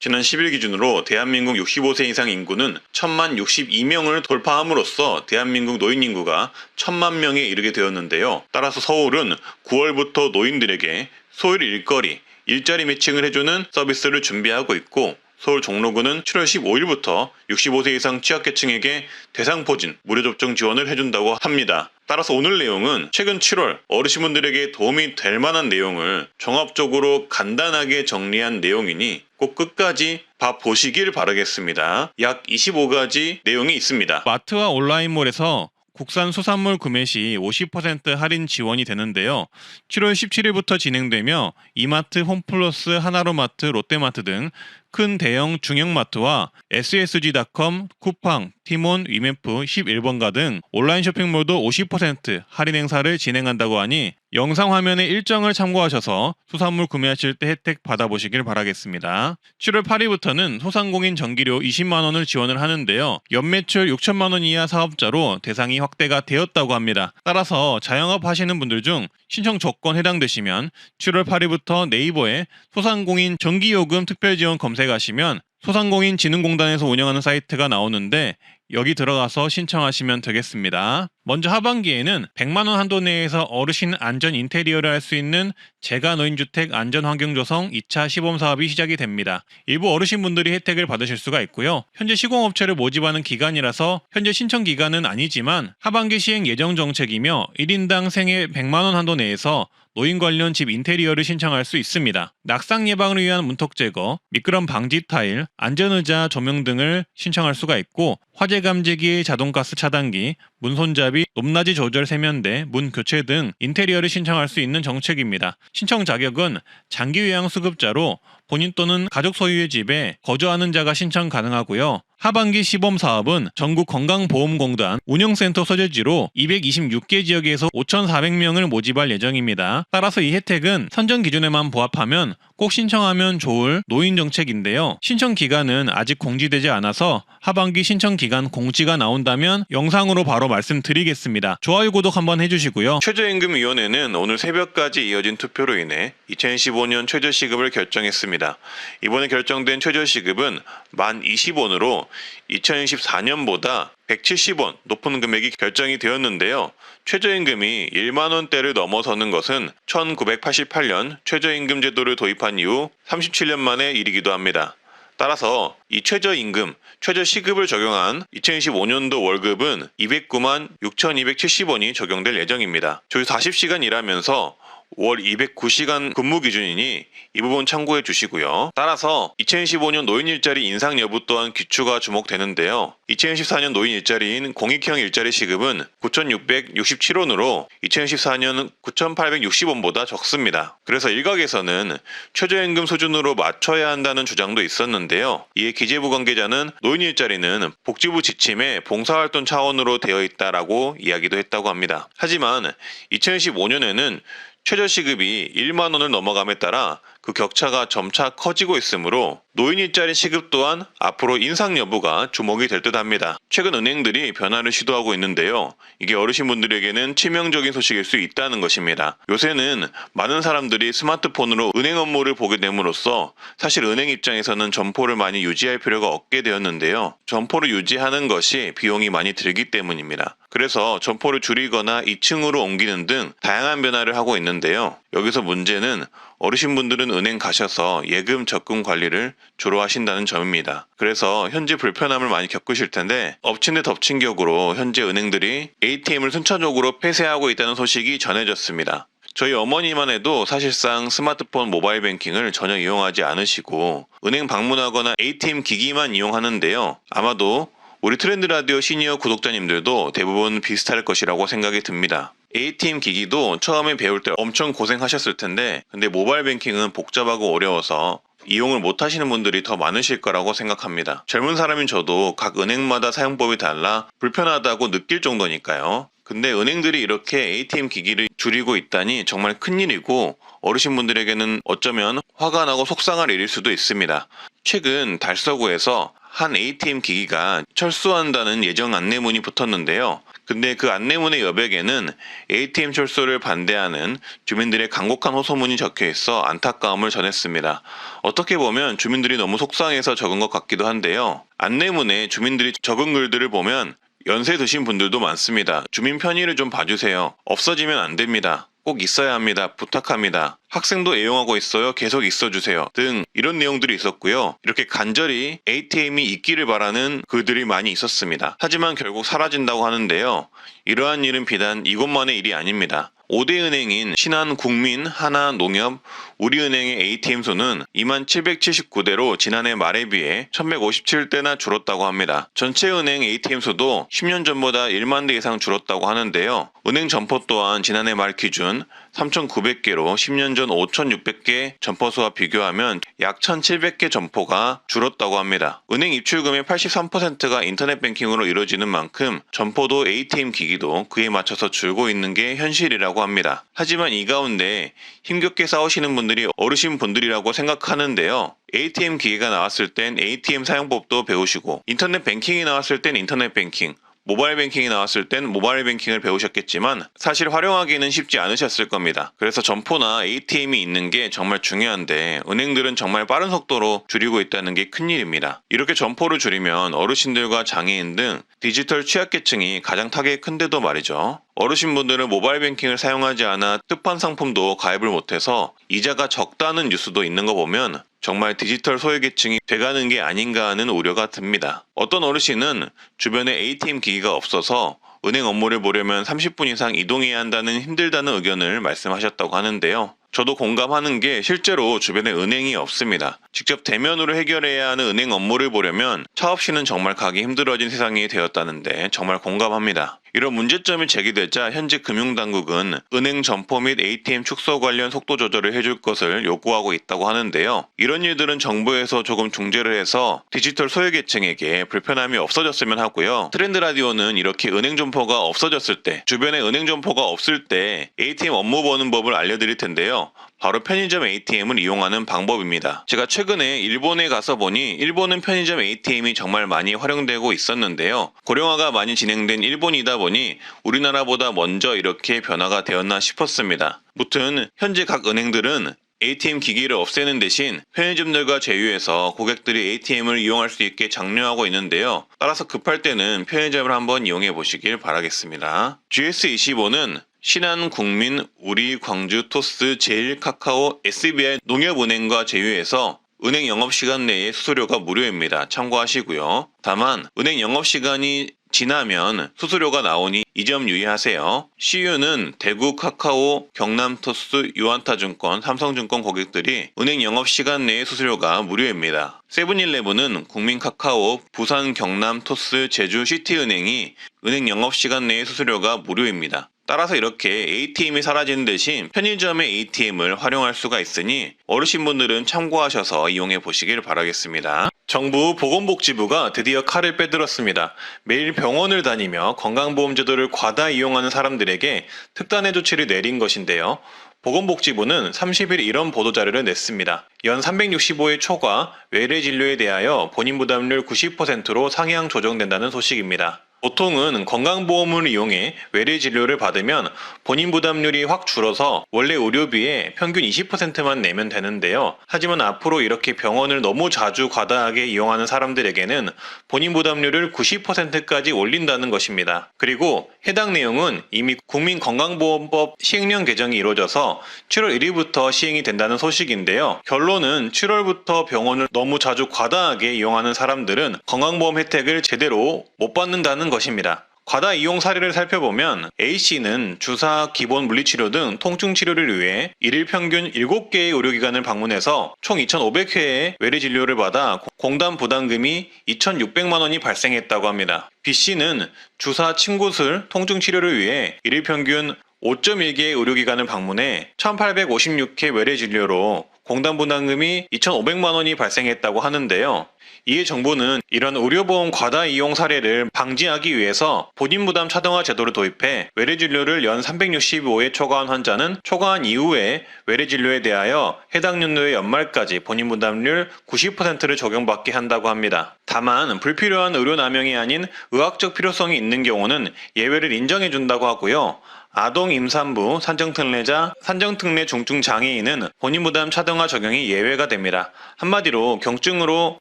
지난 10일 기준으로 대한민국 65세 이상 인구는 1062명을 돌파함으로써 대한민국 노인 인구가 1000만 명에 이르게 되었는데요. 따라서 서울은 9월부터 노인들에게 소일 일거리, 일자리 매칭을 해주는 서비스를 준비하고 있고, 서울 종로구는 7월 15일부터 65세 이상 취약계층에게 대상포진 무료 접종 지원을 해준다고 합니다. 따라서 오늘 내용은 최근 7월 어르신분들에게 도움이 될 만한 내용을 종합적으로 간단하게 정리한 내용이니 꼭 끝까지 봐보시길 바라겠습니다. 약 25가지 내용이 있습니다. 마트와 온라인몰에서 국산 수산물 구매 시 50% 할인 지원이 되는데요. 7월 17일부터 진행되며 이마트, 홈플러스, 하나로마트, 롯데마트 등 큰 대형 중형마트와 ssg.com, 쿠팡, 티몬, 위메프, 11번가 등 온라인 쇼핑몰도 50% 할인 행사를 진행한다고 하니 영상 화면의 일정을 참고하셔서 수산물 구매하실 때 혜택 받아보시길 바라겠습니다. 7월 8일부터는 소상공인 전기료 20만원을 지원을 하는데요. 연매출 6천만원 이하 사업자로 대상이 확대가 되었다고 합니다. 따라서 자영업 하시는 분들 중 신청 조건 해당되시면 7월 8일부터 네이버에 소상공인 전기요금 특별지원 검색하시면 소상공인진흥공단에서 운영하는 사이트가 나오는데 여기 들어가서 신청하시면 되겠습니다. 먼저 하반기에는 100만원 한도 내에서 어르신 안전 인테리어를 할 수 있는 재가노인주택 안전환경조성 2차 시범사업이 시작이 됩니다. 일부 어르신분들이 혜택을 받으실 수가 있고요. 현재 시공업체를 모집하는 기간이라서 현재 신청 기간은 아니지만 하반기 시행 예정 정책이며 1인당 생애 100만원 한도 내에서 노인 관련 집 인테리어를 신청할 수 있습니다. 낙상 예방을 위한 문턱 제거, 미끄럼 방지 타일, 안전의자 조명 등을 신청할 수가 있고 화재 감지기, 자동가스 차단기, 문 손잡이, 높낮이 조절 세면대, 문 교체 등 인테리어를 신청할 수 있는 정책입니다. 신청 자격은 장기 요양 수급자로 본인 또는 가족 소유의 집에 거주하는 자가 신청 가능하고요. 하반기 시범 사업은 전국 건강보험공단 운영센터 소재지로 226개 지역에서 5,400명을 모집할 예정입니다. 따라서 이 혜택은 선정 기준에만 부합하면 꼭 신청하면 좋을 노인 정책인데요. 신청 기간은 아직 공지되지 않아서 하반기 신청 기간 공지가 나온다면 영상으로 바로 말씀드리겠습니다. 좋아요, 구독 한번 해주시고요. 최저임금위원회는 오늘 새벽까지 이어진 투표로 인해 2015년 최저시급을 결정했습니다. 이번에 결정된 최저시급은 1020원으로 2024년보다 170원 높은 금액이 결정이 되었는데요. 최저임금이 1만원대를 넘어서는 것은 1988년 최저임금 제도를 도입한 이후 37년 만의 일이기도 합니다. 따라서 이 최저임금, 최저시급을 적용한 2025년도 월급은 209만 6,270원이 적용될 예정입니다. 주 40시간 일하면서 월 209시간 근무 기준이니 이 부분 참고해 주시고요. 따라서 2015년 노인 일자리 인상 여부 또한 귀추가 주목되는데요. 2014년 노인 일자리인 공익형 일자리 시급은 9,667원으로 2014년 9,860원보다 적습니다. 그래서 일각에서는 최저임금 수준으로 맞춰야 한다는 주장도 있었는데요. 이에 기재부 관계자는 노인 일자리는 복지부 지침에 봉사활동 차원으로 되어 있다라고 이야기도 했다고 합니다. 하지만 2015년에는 최저시급이 1만원을 넘어감에 따라 그 격차가 점차 커지고 있으므로 노인 일자리 시급 또한 앞으로 인상 여부가 주목이 될 듯합니다. 최근 은행들이 변화를 시도하고 있는데요. 이게 어르신분들에게는 치명적인 소식일 수 있다는 것입니다. 요새는 많은 사람들이 스마트폰으로 은행 업무를 보게 됨으로써 사실 은행 입장에서는 점포를 많이 유지할 필요가 없게 되었는데요. 점포를 유지하는 것이 비용이 많이 들기 때문입니다. 그래서 점포를 줄이거나 2층으로 옮기는 등 다양한 변화를 하고 있는데요. 여기서 문제는 어르신분들은 은행 가셔서 예금 적금 관리를 주로 하신다는 점입니다. 그래서 현재 불편함을 많이 겪으실 텐데 엎친 데 덮친 격으로 현재 은행들이 ATM을 순차적으로 폐쇄하고 있다는 소식이 전해졌습니다. 저희 어머니만 해도 사실상 스마트폰 모바일 뱅킹을 전혀 이용하지 않으시고 은행 방문하거나 ATM 기기만 이용하는데요. 아마도 우리 트렌드 라디오 시니어 구독자님들도 대부분 비슷할 것이라고 생각이 듭니다. ATM 기기도 처음에 배울 때 엄청 고생하셨을 텐데 근데 모바일 뱅킹은 복잡하고 어려워서 이용을 못 하시는 분들이 더 많으실 거라고 생각합니다. 젊은 사람인 저도 각 은행마다 사용법이 달라 불편하다고 느낄 정도니까요. 근데 은행들이 이렇게 ATM 기기를 줄이고 있다니 정말 큰일이고 어르신분들에게는 어쩌면 화가 나고 속상할 일일 수도 있습니다. 최근 달서구에서 한 ATM 기기가 철수한다는 예정 안내문이 붙었는데요. 근데 그 안내문의 여백에는 ATM 철수를 반대하는 주민들의 간곡한 호소문이 적혀 있어 안타까움을 전했습니다. 어떻게 보면 주민들이 너무 속상해서 적은 것 같기도 한데요. 안내문에 주민들이 적은 글들을 보면 연세 드신 분들도 많습니다. 주민 편의를 좀 봐주세요. 없어지면 안 됩니다. 꼭 있어야 합니다. 부탁합니다. 학생도 애용하고 있어요. 계속 있어주세요. 등 이런 내용들이 있었고요. 이렇게 간절히 ATM이 있기를 바라는 글들이 많이 있었습니다. 하지만 결국 사라진다고 하는데요. 이러한 일은 비단 이곳만의 일이 아닙니다. 5대 은행인 신한국민, 하나농협, 우리은행의 ATM수는 2779대로 지난해 말에 비해 1157대나 줄었다고 합니다. 전체 은행 ATM수도 10년 전보다 1만 대 이상 줄었다고 하는데요. 은행 점포 또한 지난해 말 기준 3,900개로 10년 전 5,600개 점포수와 비교하면 약 1,700개 점포가 줄었다고 합니다. 은행 입출금의 83%가 인터넷 뱅킹으로 이루어지는 만큼 점포도 ATM 기기도 그에 맞춰서 줄고 있는 게 현실이라고 합니다. 하지만 이 가운데 힘겹게 싸우시는 분들이 어르신분들이라고 생각하는데요. ATM 기기가 나왔을 땐 ATM 사용법도 배우시고 인터넷 뱅킹이 나왔을 땐 인터넷 뱅킹, 모바일 뱅킹이 나왔을 땐 모바일 뱅킹을 배우셨겠지만 사실 활용하기는 쉽지 않으셨을 겁니다. 그래서 점포나 ATM이 있는 게 정말 중요한데 은행들은 정말 빠른 속도로 줄이고 있다는 게 큰일입니다. 이렇게 점포를 줄이면 어르신들과 장애인 등 디지털 취약계층이 가장 타격이 큰데도 말이죠. 어르신분들은 모바일 뱅킹을 사용하지 않아 특판 상품도 가입을 못해서 이자가 적다는 뉴스도 있는 거 보면 정말 디지털 소외계층이 돼가는 게 아닌가 하는 우려가 듭니다. 어떤 어르신은 주변에 ATM 기기가 없어서 은행 업무를 보려면 30분 이상 이동해야 한다는 힘들다는 의견을 말씀하셨다고 하는데요. 저도 공감하는 게 실제로 주변에 은행이 없습니다. 직접 대면으로 해결해야 하는 은행 업무를 보려면 차 없이는 정말 가기 힘들어진 세상이 되었다는데 정말 공감합니다. 이런 문제점이 제기되자 현재 금융당국은 은행 점포 및 ATM 축소 관련 속도 조절을 해줄 것을 요구하고 있다고 하는데요. 이런 일들은 정부에서 조금 중재를 해서 디지털 소외계층에게 불편함이 없어졌으면 하고요. 트렌드 라디오는 이렇게 은행 점포가 없어졌을 때, 주변에 은행 점포가 없을 때 ATM 업무 보는 법을 알려드릴 텐데요. 바로 편의점 ATM을 이용하는 방법입니다. 제가 최근에 일본에 가서 보니 일본은 편의점 ATM이 정말 많이 활용되고 있었는데요. 고령화가 많이 진행된 일본이다 보니 우리나라보다 먼저 이렇게 변화가 되었나 싶었습니다. 무튼 현재 각 은행들은 ATM 기기를 없애는 대신 편의점들과 제휴해서 고객들이 ATM을 이용할 수 있게 장려하고 있는데요. 따라서 급할 때는 편의점을 한번 이용해 보시길 바라겠습니다. GS25는 신한국민, 우리, 광주, 토스, 제일카카오, SBI 농협은행과 제휴해서 은행 영업시간 내에 수수료가 무료입니다. 참고하시고요. 다만 은행 영업시간이 지나면 수수료가 나오니 이 점 유의하세요. CU는 대구 카카오, 경남 토스, 유안타증권, 삼성증권 고객들이 은행 영업시간 내의 수수료가 무료입니다. 세븐일레븐은 국민 카카오, 부산 경남 토스, 제주 시티은행이 은행 영업시간 내의 수수료가 무료입니다. 따라서 이렇게 ATM이 사라지는 대신 편의점의 ATM을 활용할 수가 있으니 어르신분들은 참고하셔서 이용해 보시길 바라겠습니다. 정부 보건복지부가 드디어 칼을 빼들었습니다. 매일 병원을 다니며 건강보험제도를 과다 이용하는 사람들에게 특단의 조치를 내린 것인데요. 보건복지부는 30일 이런 보도자료를 냈습니다. 연 365일 초과 외래 진료에 대하여 본인 부담률 90%로 상향 조정된다는 소식입니다. 보통은 건강보험을 이용해 외래 진료를 받으면 본인 부담률이 확 줄어서 원래 의료비의 평균 20%만 내면 되는데요. 하지만 앞으로 이렇게 병원을 너무 자주 과다하게 이용하는 사람들에게는 본인 부담률을 90%까지 올린다는 것입니다. 그리고 해당 내용은 이미 국민건강보험법 시행령 개정이 이루어져서 7월 1일부터 시행이 된다는 소식인데요. 결론은 7월부터 병원을 너무 자주 과다하게 이용하는 사람들은 건강보험 혜택을 제대로 못 받는다는 것입니다. 과다 이용 사례를 살펴보면 A씨는 주사, 기본 물리치료 등 통증 치료를 위해 일일 평균 7개의 의료기관을 방문해서 총 2,500회의 외래 진료를 받아 공단 부담금이 2,600만 원이 발생했다고 합니다. B씨는 주사, 침구술, 통증 치료를 위해 일일 평균 5.1개의 의료기관을 방문해 1,856회 외래 진료로 공단 부담금이 2,500만 원이 발생했다고 하는데요. 이에 정부는 이런 의료보험 과다 이용 사례를 방지하기 위해서 본인 부담 차등화 제도를 도입해 외래 진료를 연 365회 초과한 환자는 초과한 이후에 외래 진료에 대하여 해당 연도의 연말까지 본인 부담률 90%를 적용받게 한다고 합니다. 다만 불필요한 의료 남용이 아닌 의학적 필요성이 있는 경우는 예외를 인정해 준다고 하고요. 아동 임산부, 산정특례자, 산정특례 중증 장애인은 본인 부담 차등화 적용이 예외가 됩니다. 한마디로 경증으로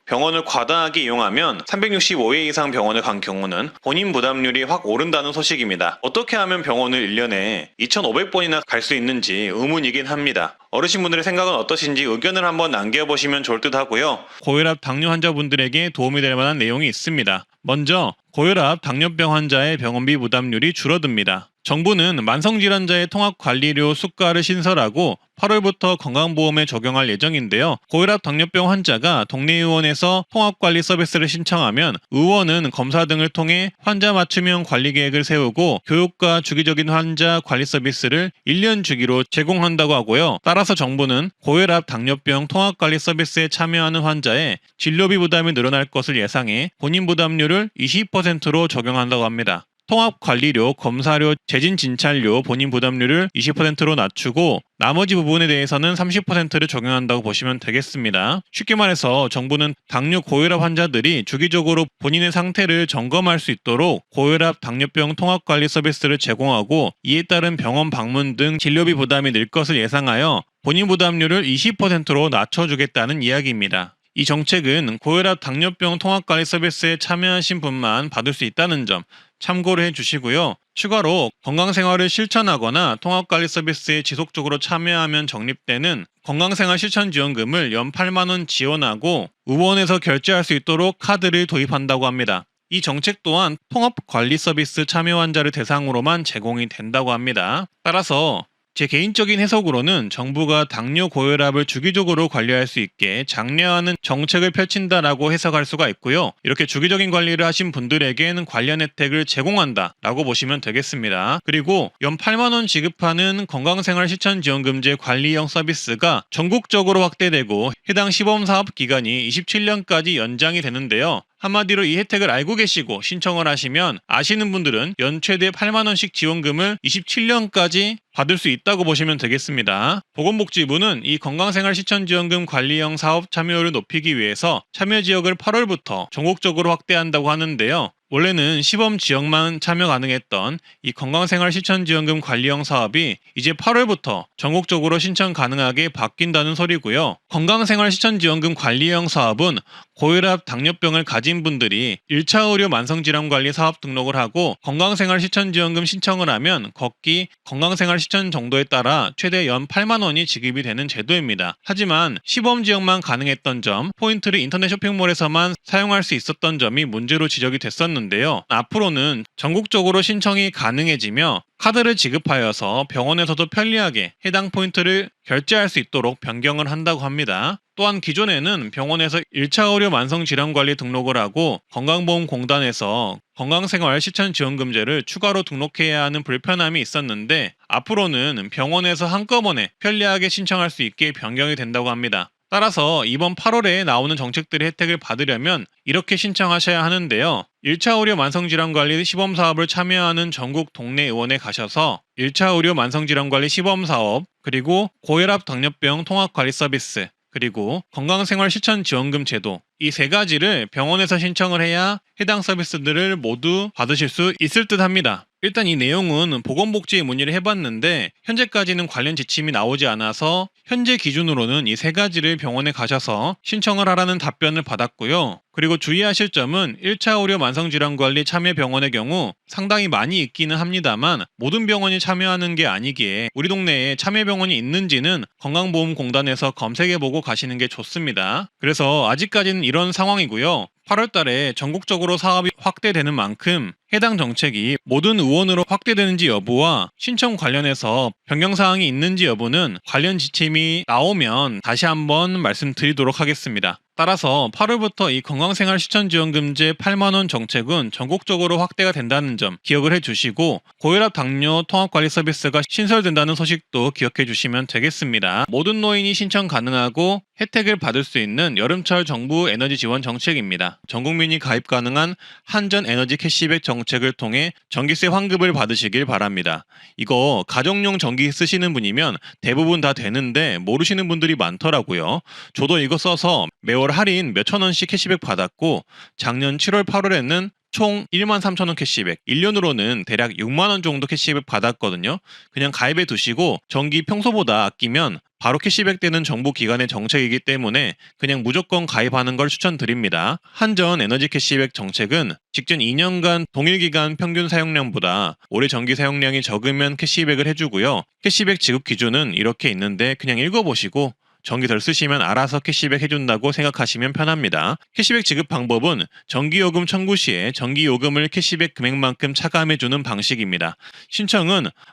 병원을 과다하게 이용하면 365회 이상 병원을 간 경우는 본인 부담률이 확 오른다는 소식입니다. 어떻게 하면 병원을 1년에 2,500번이나 갈 수 있는지 의문이긴 합니다. 어르신분들의 생각은 어떠신지 의견을 한번 남겨보시면 좋을 듯 하고요. 고혈압 당뇨 환자분들에게 도움이 될 만한 내용이 있습니다. 먼저 고혈압 당뇨병 환자의 병원비 부담률이 줄어듭니다. 정부는 만성질환자의 통합관리료 수가를 신설하고 8월부터 건강보험에 적용할 예정인데요. 고혈압 당뇨병 환자가 동네 의원에서 통합관리 서비스를 신청하면 의원은 검사 등을 통해 환자 맞춤형 관리 계획을 세우고 교육과 주기적인 환자 관리 서비스를 1년 주기로 제공한다고 하고요. 따라서 정부는 고혈압 당뇨병 통합관리 서비스에 참여하는 환자의 진료비 부담이 늘어날 것을 예상해 본인 부담률을 20%로 적용한다고 합니다. 통합관리료, 검사료, 재진진찰료 본인 부담률을 20%로 낮추고 나머지 부분에 대해서는 30%를 적용한다고 보시면 되겠습니다. 쉽게 말해서 정부는 당뇨 고혈압 환자들이 주기적으로 본인의 상태를 점검할 수 있도록 고혈압 당뇨병 통합관리 서비스를 제공하고 이에 따른 병원 방문 등 진료비 부담이 늘 것을 예상하여 본인 부담률을 20%로 낮춰주겠다는 이야기입니다. 이 정책은 고혈압 당뇨병 통합관리 서비스에 참여하신 분만 받을 수 있다는 점 참고를 해주시고요. 추가로 건강생활을 실천하거나 통합관리 서비스에 지속적으로 참여하면 적립되는 건강생활 실천지원금을 연 8만 원 지원하고 의원에서 결제할 수 있도록 카드를 도입한다고 합니다. 이 정책 또한 통합관리 서비스 참여 환자를 대상으로만 제공이 된다고 합니다. 따라서 제 개인적인 해석으로는 정부가 당뇨 고혈압을 주기적으로 관리할 수 있게 장려하는 정책을 펼친다라고 해석할 수가 있고요. 이렇게 주기적인 관리를 하신 분들에게는 관련 혜택을 제공한다라고 보시면 되겠습니다. 그리고 연 8만 원 지급하는 건강생활실천지원금제 관리형 서비스가 전국적으로 확대되고 해당 시범사업 기간이 27년까지 연장이 되는데요. 한마디로 이 혜택을 알고 계시고 신청을 하시면 아시는 분들은 연 최대 8만 원씩 지원금을 27년까지 받을 수 있다고 보시면 되겠습니다. 보건복지부는 이 건강생활실천지원금 관리형 사업 참여율을 높이기 위해서 참여 지역을 8월부터 전국적으로 확대한다고 하는데요. 원래는 시범 지역만 참여 가능했던 이 건강생활실천지원금 관리형 사업이 이제 8월부터 전국적으로 신청 가능하게 바뀐다는 소리고요. 건강생활실천지원금 관리형 사업은 고혈압, 당뇨병을 가진 분들이 1차 의료 만성질환관리 사업 등록을 하고 건강생활실천지원금 신청을 하면 걷기, 건강생활실천 정도에 따라 최대 연 8만 원이 지급이 되는 제도입니다. 하지만 시범 지역만 가능했던 점, 포인트를 인터넷 쇼핑몰에서만 사용할 수 있었던 점이 문제로 지적이 됐었는데요. 앞으로는 전국적으로 신청이 가능해지며 카드를 지급하여서 병원에서도 편리하게 해당 포인트를 결제할 수 있도록 변경을 한다고 합니다. 또한 기존에는 병원에서 1차 의료 만성질환관리 등록을 하고 건강보험공단에서 건강생활 실천지원금제를 추가로 등록해야 하는 불편함이 있었는데 앞으로는 병원에서 한꺼번에 편리하게 신청할 수 있게 변경이 된다고 합니다. 따라서 이번 8월에 나오는 정책들의 혜택을 받으려면 이렇게 신청하셔야 하는데요. 1차 의료 만성질환관리 시범사업을 참여하는 전국 동네 의원에 가셔서 1차 의료 만성질환관리 시범사업, 그리고 고혈압 당뇨병 통합관리 서비스, 그리고 건강생활 실천지원금 제도 이 세 가지를 병원에서 신청을 해야 해당 서비스들을 모두 받으실 수 있을 듯 합니다. 일단 이 내용은 보건복지에 문의를 해봤는데 현재까지는 관련 지침이 나오지 않아서 현재 기준으로는 이 세 가지를 병원에 가셔서 신청을 하라는 답변을 받았고요. 그리고 주의하실 점은 1차 의료 만성질환관리 참여 병원의 경우 상당히 많이 있기는 합니다만 모든 병원이 참여하는 게 아니기에 우리 동네에 참여 병원이 있는지는 건강보험공단에서 검색해보고 가시는 게 좋습니다. 그래서 아직까지는 이런 상황이고요. 8월 달에 전국적으로 사업이 확대되는 만큼 해당 정책이 모든 의원으로 확대되는지 여부와 신청 관련해서 변경사항이 있는지 여부는 관련 지침이 나오면 다시 한번 말씀드리도록 하겠습니다. 따라서 8월부터 이 건강생활실천지원금제 8만원 정책은 전국적으로 확대가 된다는 점 기억을 해주시고, 고혈압 당뇨 통합관리 서비스가 신설된다는 소식도 기억해 주시면 되겠습니다. 모든 노인이 신청 가능하고 혜택을 받을 수 있는 여름철 정부 에너지 지원 정책입니다. 전 국민이 가입 가능한 한전 에너지 캐시백 정책을 통해 전기세 환급을 받으시길 바랍니다. 이거 가정용 전기 쓰시는 분이면 대부분 다 되는데 모르시는 분들이 많더라고요. 저도 이거 써서 매월 할인 몇천 원씩 캐시백 받았고, 작년 7월 8월에는 총 13,000원 캐시백, 1년으로는 대략 6만원 정도 캐시백 받았거든요. 그냥 가입해 두시고 전기 평소보다 아끼면 바로 캐시백 되는 정부 기관의 정책이기 때문에 그냥 무조건 가입하는 걸 추천드립니다. 한전 에너지 캐시백 정책은 직전 2년간 동일 기간 평균 사용량보다 올해 전기 사용량이 적으면 캐시백을 해주고요. 캐시백 지급 기준은 이렇게 있는데 그냥 읽어보시고 전기 덜 쓰시면 알아서 캐시백 해준다고 생각하시면 편합니다. 캐시백 지급 방법은 전기요금 청구 시에 전기요금을 캐시백 금액만큼 차감해주는 방식입니다.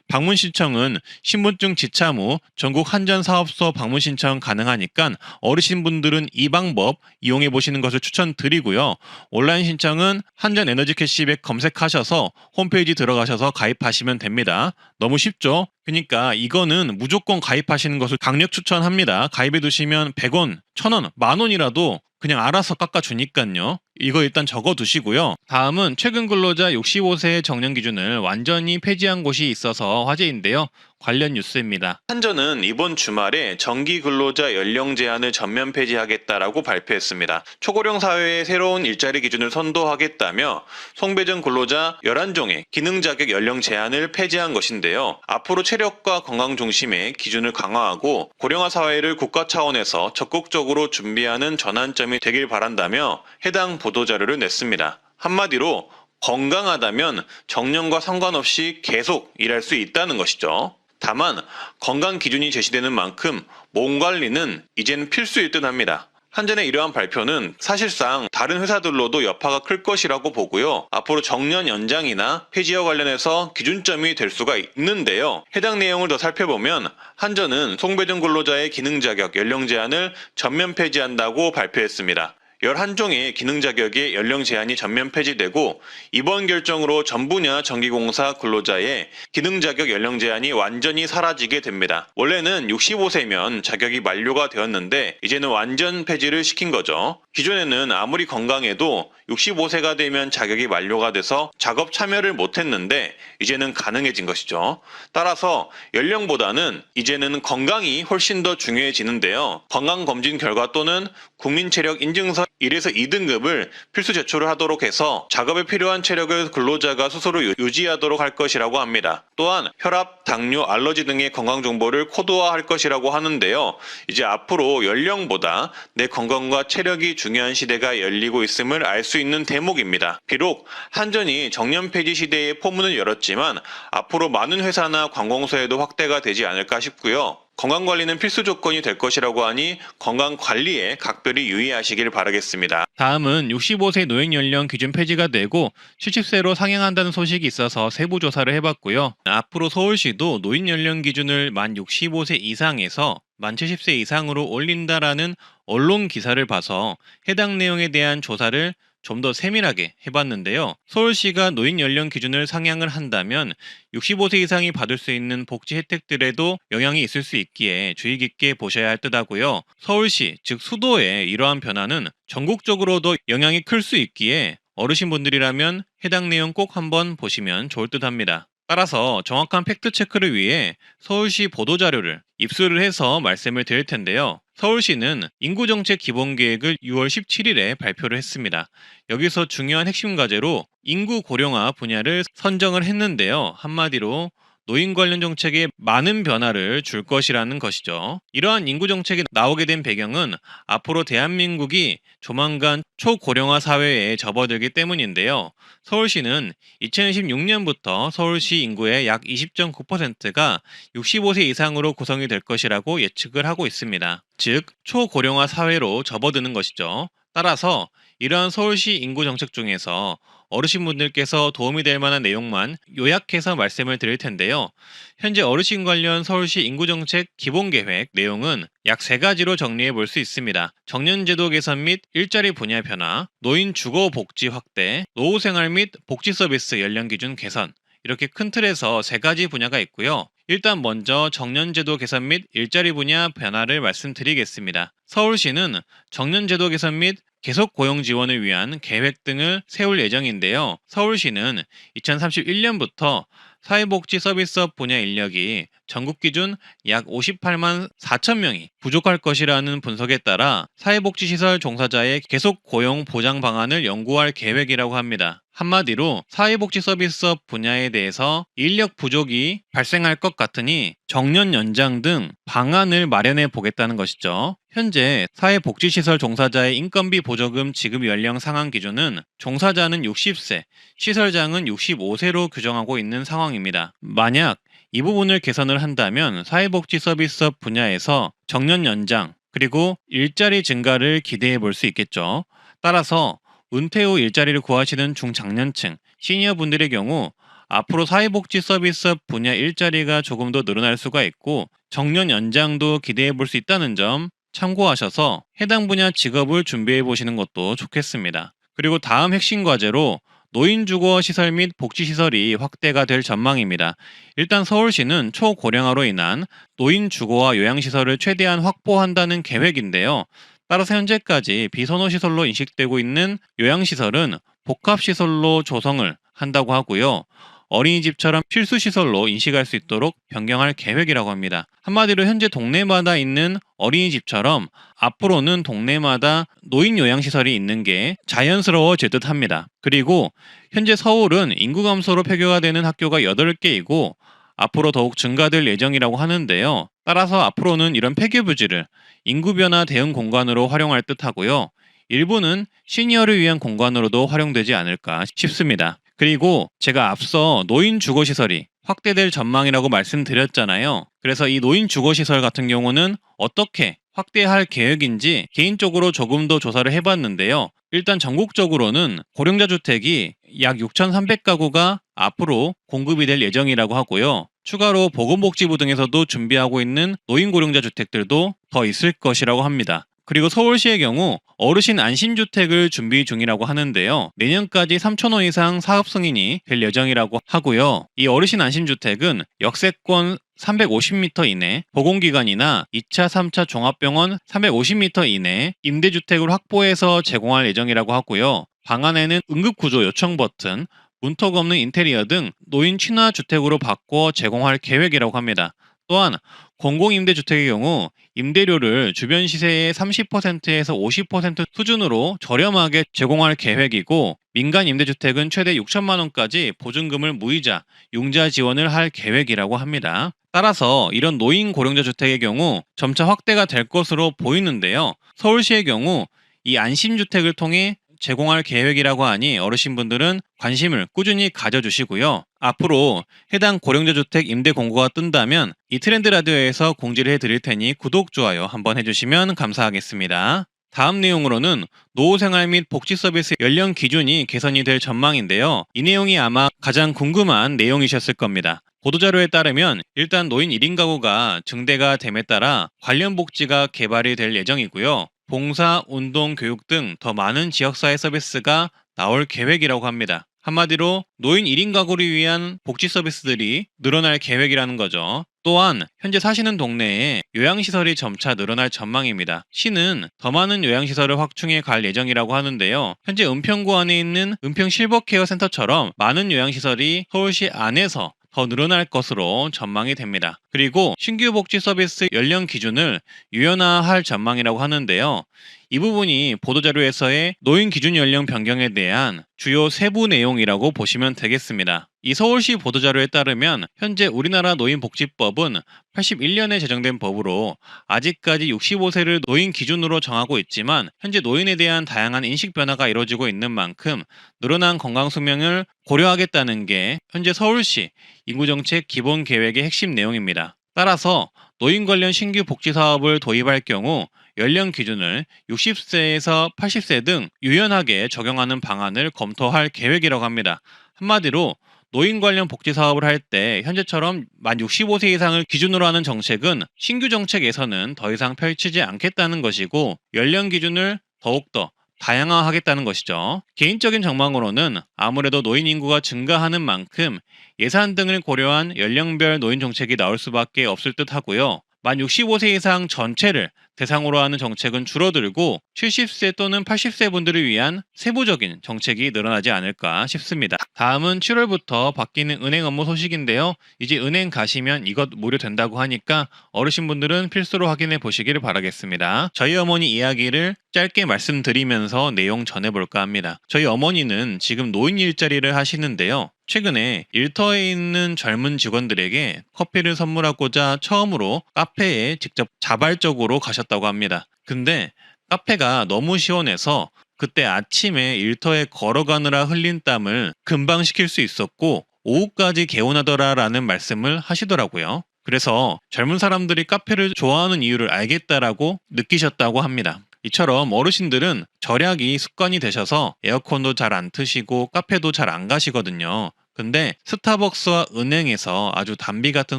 방문 신청은 신분증 지참 후 전국 한전사업소 방문 신청 가능하니까 어르신분들은 이 방법 이용해 보시는 것을 추천드리고요. 온라인 신청은 한전 에너지 캐시백 검색하셔서 홈페이지 들어가셔서 가입하시면 됩니다. 너무 쉽죠? 그러니까 이거는 무조건 가입하시는 것을 강력 추천합니다. 가입해 두시면 100원, 1000원, 만원이라도 그냥 알아서 깎아주니까요. 이거 일단 적어두시고요. 다음은 최근 근로자 65세 정년 기준을 완전히 폐지한 곳이 있어서 화제인데요. 관련 뉴스입니다. 한전은 이번 주말에 정기 근로자 연령 제한을 전면 폐지하겠다라고 발표했습니다. 초고령 사회의 새로운 일자리 기준을 선도하겠다며 송배전 근로자 11종의 기능 자격 연령 제한을 폐지한 것인데요. 앞으로 체력과 건강 중심의 기준을 강화하고 고령화 사회를 국가 차원에서 적극적으로 준비하는 전환점이 되길 바란다며 해당 보도자료를 냈습니다. 한마디로 건강하다면 정년과 상관없이 계속 일할 수 있다는 것이죠. 다만 건강 기준이 제시되는 만큼 몸 관리는 이젠 필수일 듯 합니다. 한전의 이러한 발표는 사실상 다른 회사들로도 여파가 클 것이라고 보고요. 앞으로 정년 연장이나 폐지와 관련해서 기준점이 될 수가 있는데요. 해당 내용을 더 살펴보면 한전은 송배전 근로자의 기능 자격 연령 제한을 전면 폐지한다고 발표했습니다. 11종의 기능 자격의 연령 제한이 전면 폐지되고, 이번 결정으로 전 분야 전기공사 근로자의 기능 자격 연령 제한이 완전히 사라지게 됩니다. 원래는 65세면 자격이 만료가 되었는데 이제는 완전 폐지를 시킨 거죠. 기존에는 아무리 건강해도 65세가 되면 자격이 만료가 돼서 작업 참여를 못했는데 이제는 가능해진 것이죠. 따라서 연령보다는 이제는 건강이 훨씬 더 중요해지는데요. 건강검진 결과 또는 국민체력 인증서 1에서 2등급을 필수 제출을 하도록 해서 작업에 필요한 체력을 근로자가 스스로 유지하도록 할 것이라고 합니다. 또한 혈압, 당뇨, 알러지 등의 건강 정보를 코드화할 것이라고 하는데요. 이제 앞으로 연령보다 내 건강과 체력이 중요한 시대가 열리고 있음을 알 수 있는 대목입니다. 비록 한전이 정년 폐지 시대에 포문을 열었지만 앞으로 많은 회사나 관공서에도 확대가 되지 않을까 싶고요. 건강관리는 필수 조건이 될 것이라고 하니 건강관리에 각별히 유의하시길 바라겠습니다. 다음은 65세 노인 연령 기준 폐지가 되고 70세로 상향한다는 소식이 있어서 세부 조사를 해봤고요. 앞으로 서울시도 노인 연령 기준을 만 65세 이상에서 만 70세 이상으로 올린다라는 언론 기사를 봐서 해당 내용에 대한 조사를 좀 더 세밀하게 해봤는데요. 서울시가 노인 연령 기준을 상향을 한다면 65세 이상이 받을 수 있는 복지 혜택들에도 영향이 있을 수 있기에 주의 깊게 보셔야 할 듯하고요. 서울시, 즉 수도의 이러한 변화는 전국적으로도 영향이 클 수 있기에 어르신분들이라면 해당 내용 꼭 한번 보시면 좋을 듯합니다. 따라서 정확한 팩트체크를 위해 서울시 보도자료를 입수를 해서 말씀을 드릴 텐데요. 서울시는 인구정책 기본계획을 6월 17일에 발표를 했습니다. 여기서 중요한 핵심 과제로 인구 고령화 분야를 선정을 했는데요. 한마디로 노인 관련 정책에 많은 변화를 줄 것이라는 것이죠. 이러한 인구 정책이 나오게 된 배경은 앞으로 대한민국이 조만간 초고령화 사회에 접어들기 때문인데요. 서울시는 2016년부터 서울시 인구의 약 20.9%가 65세 이상으로 구성이 될 것이라고 예측을 하고 있습니다. 즉, 초고령화 사회로 접어드는 것이죠. 따라서 이러한 서울시 인구 정책 중에서 어르신분들께서 도움이 될 만한 내용만 요약해서 말씀을 드릴 텐데요. 현재 어르신 관련 서울시 인구정책 기본계획 내용은 약 3가지로 정리해 볼 수 있습니다. 정년제도 개선 및 일자리 분야 변화, 노인 주거 복지 확대, 노후생활 및 복지 서비스 연령 기준 개선, 이렇게 큰 틀에서 3가지 분야가 있고요. 일단 먼저 정년제도 개선 및 일자리 분야 변화를 말씀드리겠습니다. 서울시는 정년제도 개선 및 계속 고용 지원을 위한 계획 등을 세울 예정인데요. 서울시는 2031년부터 사회복지 서비스업 분야 인력이 전국 기준 약 58만 4천 명이 부족할 것이라는 분석에 따라 사회복지시설 종사자의 계속 고용 보장 방안을 연구할 계획이라고 합니다. 한마디로 사회복지 서비스업 분야에 대해서 인력 부족이 발생할 것 같으니 정년 연장 등 방안을 마련해 보겠다는 것이죠. 현재 사회복지시설 종사자의 인건비 보조금 지급 연령 상한 기준은 종사자는 60세, 시설장은 65세로 규정하고 있는 상황입니다. 만약 이 부분을 개선을 한다면 사회복지 서비스업 분야에서 정년 연장 그리고 일자리 증가를 기대해 볼 수 있겠죠. 따라서 은퇴 후 일자리를 구하시는 중장년층, 시니어분들의 경우 앞으로 사회복지 서비스업 분야 일자리가 조금 더 늘어날 수가 있고 정년 연장도 기대해 볼 수 있다는 점 참고하셔서 해당 분야 직업을 준비해 보시는 것도 좋겠습니다. 그리고 다음 핵심 과제로 노인주거 시설 및 복지시설이 확대가 될 전망입니다. 일단 서울시는 초고령화로 인한 노인주거와 요양시설을 최대한 확보한다는 계획인데요. 따라서 현재까지 비선호시설로 인식되고 있는 요양시설은 복합시설로 조성을 한다고 하고요. 어린이집처럼 필수시설로 인식할 수 있도록 변경할 계획이라고 합니다. 한마디로 현재 동네마다 있는 어린이집처럼 앞으로는 동네마다 노인 요양시설이 있는 게 자연스러워질 듯 합니다. 그리고 현재 서울은 인구 감소로 폐교가 되는 학교가 8개이고 앞으로 더욱 증가될 예정이라고 하는데요. 따라서 앞으로는 이런 폐교 부지를 인구 변화 대응 공간으로 활용할 듯 하고요. 일부는 시니어를 위한 공간으로도 활용되지 않을까 싶습니다. 그리고 제가 앞서 노인 주거시설이 확대될 전망이라고 말씀드렸잖아요. 그래서 이 노인 주거시설 같은 경우는 어떻게 확대할 계획인지 개인적으로 조금 더 조사를 해봤는데요. 일단 전국적으로는 고령자 주택이 약 6,300가구가 앞으로 공급이 될 예정이라고 하고요. 추가로 보건복지부 등에서도 준비하고 있는 노인 고령자 주택들도 더 있을 것이라고 합니다. 그리고 서울시의 경우 어르신 안심주택을 준비 중이라고 하는데요. 내년까지 3,000호 이상 사업 승인이 될 예정이라고 하고요. 이 어르신 안심주택은 역세권 350m 이내, 보건기관이나 2차, 3차 종합병원 350m 이내 임대주택을 확보해서 제공할 예정이라고 하고요. 방안에는 응급구조 요청 버튼, 문턱 없는 인테리어 등 노인 친화주택으로 바꿔 제공할 계획이라고 합니다. 또한 공공임대주택의 경우 임대료를 주변 시세의 30%에서 50% 수준으로 저렴하게 제공할 계획이고 민간 임대주택은 최대 6천만 원까지 보증금을 무이자, 융자 지원을 할 계획이라고 합니다. 따라서 이런 노인 고령자 주택의 경우 점차 확대가 될 것으로 보이는데요. 서울시의 경우 이 안심주택을 통해 제공할 계획이라고 하니 어르신분들은 관심을 꾸준히 가져주시고요. 앞으로 해당 고령자 주택 임대 공고가 뜬다면 이 트렌드 라디오에서 공지를 해드릴 테니 구독, 좋아요 한번 해주시면 감사하겠습니다. 다음 내용으로는 노후생활 및 복지 서비스 연령 기준이 개선이 될 전망인데요. 이 내용이 아마 가장 궁금한 내용이셨을 겁니다. 보도자료에 따르면 일단 노인 1인 가구가 증대가 됨에 따라 관련 복지가 개발이 될 예정이고요. 봉사, 운동, 교육 등 더 많은 지역사회 서비스가 나올 계획이라고 합니다. 한마디로 노인 1인 가구를 위한 복지 서비스들이 늘어날 계획이라는 거죠. 또한 현재 사시는 동네에 요양시설이 점차 늘어날 전망입니다. 시는 더 많은 요양시설을 확충해 갈 예정이라고 하는데요. 현재 은평구 안에 있는 은평 실버케어 센터처럼 많은 요양시설이 서울시 안에서 더 늘어날 것으로 전망이 됩니다. 그리고 신규 복지 서비스 연령 기준을 유연화할 전망이라고 하는데요. 이 부분이 보도자료에서의 노인 기준 연령 변경에 대한 주요 세부 내용이라고 보시면 되겠습니다. 이 서울시 보도자료에 따르면 현재 우리나라 노인복지법은 81년에 제정된 법으로 아직까지 65세를 노인 기준으로 정하고 있지만 현재 노인에 대한 다양한 인식 변화가 이루어지고 있는 만큼 늘어난 건강수명을 고려하겠다는 게 현재 서울시 인구정책 기본계획의 핵심 내용입니다. 따라서 노인 관련 신규 복지 사업을 도입할 경우 연령 기준을 60세에서 80세 등 유연하게 적용하는 방안을 검토할 계획이라고 합니다. 한마디로 노인 관련 복지 사업을 할 때 현재처럼 만 65세 이상을 기준으로 하는 정책은 신규 정책에서는 더 이상 펼치지 않겠다는 것이고 연령 기준을 더욱더 다양화하겠다는 것이죠. 개인적인 전망으로는 아무래도 노인 인구가 증가하는 만큼 예산 등을 고려한 연령별 노인 정책이 나올 수밖에 없을 듯 하고요. 만 65세 이상 전체를 대상으로 하는 정책은 줄어들고 70세 또는 80세 분들을 위한 세부적인 정책이 늘어나지 않을까 싶습니다. 다음은 7월부터 바뀌는 은행 업무 소식인데요. 이제 은행 가시면 이것 무료된다고 하니까 어르신분들은 필수로 확인해 보시기를 바라겠습니다. 저희 어머니 이야기를 짧게 말씀드리면서 내용 전해볼까 합니다. 저희 어머니는 지금 노인 일자리를 하시는데요. 최근에 일터에 있는 젊은 직원들에게 커피를 선물하고자 처음으로 카페에 직접 자발적으로 가셨다고 합니다. 근데 카페가 너무 시원해서 그때 아침에 일터에 걸어가느라 흘린 땀을 금방 식힐 수 있었고 오후까지 개운하더라라는 말씀을 하시더라고요. 그래서 젊은 사람들이 카페를 좋아하는 이유를 알겠다라고 느끼셨다고 합니다. 이처럼 어르신들은 절약이 습관이 되셔서 에어컨도 잘 안 트시고 카페도 잘 안 가시거든요. 근데 스타벅스와 은행에서 아주 단비 같은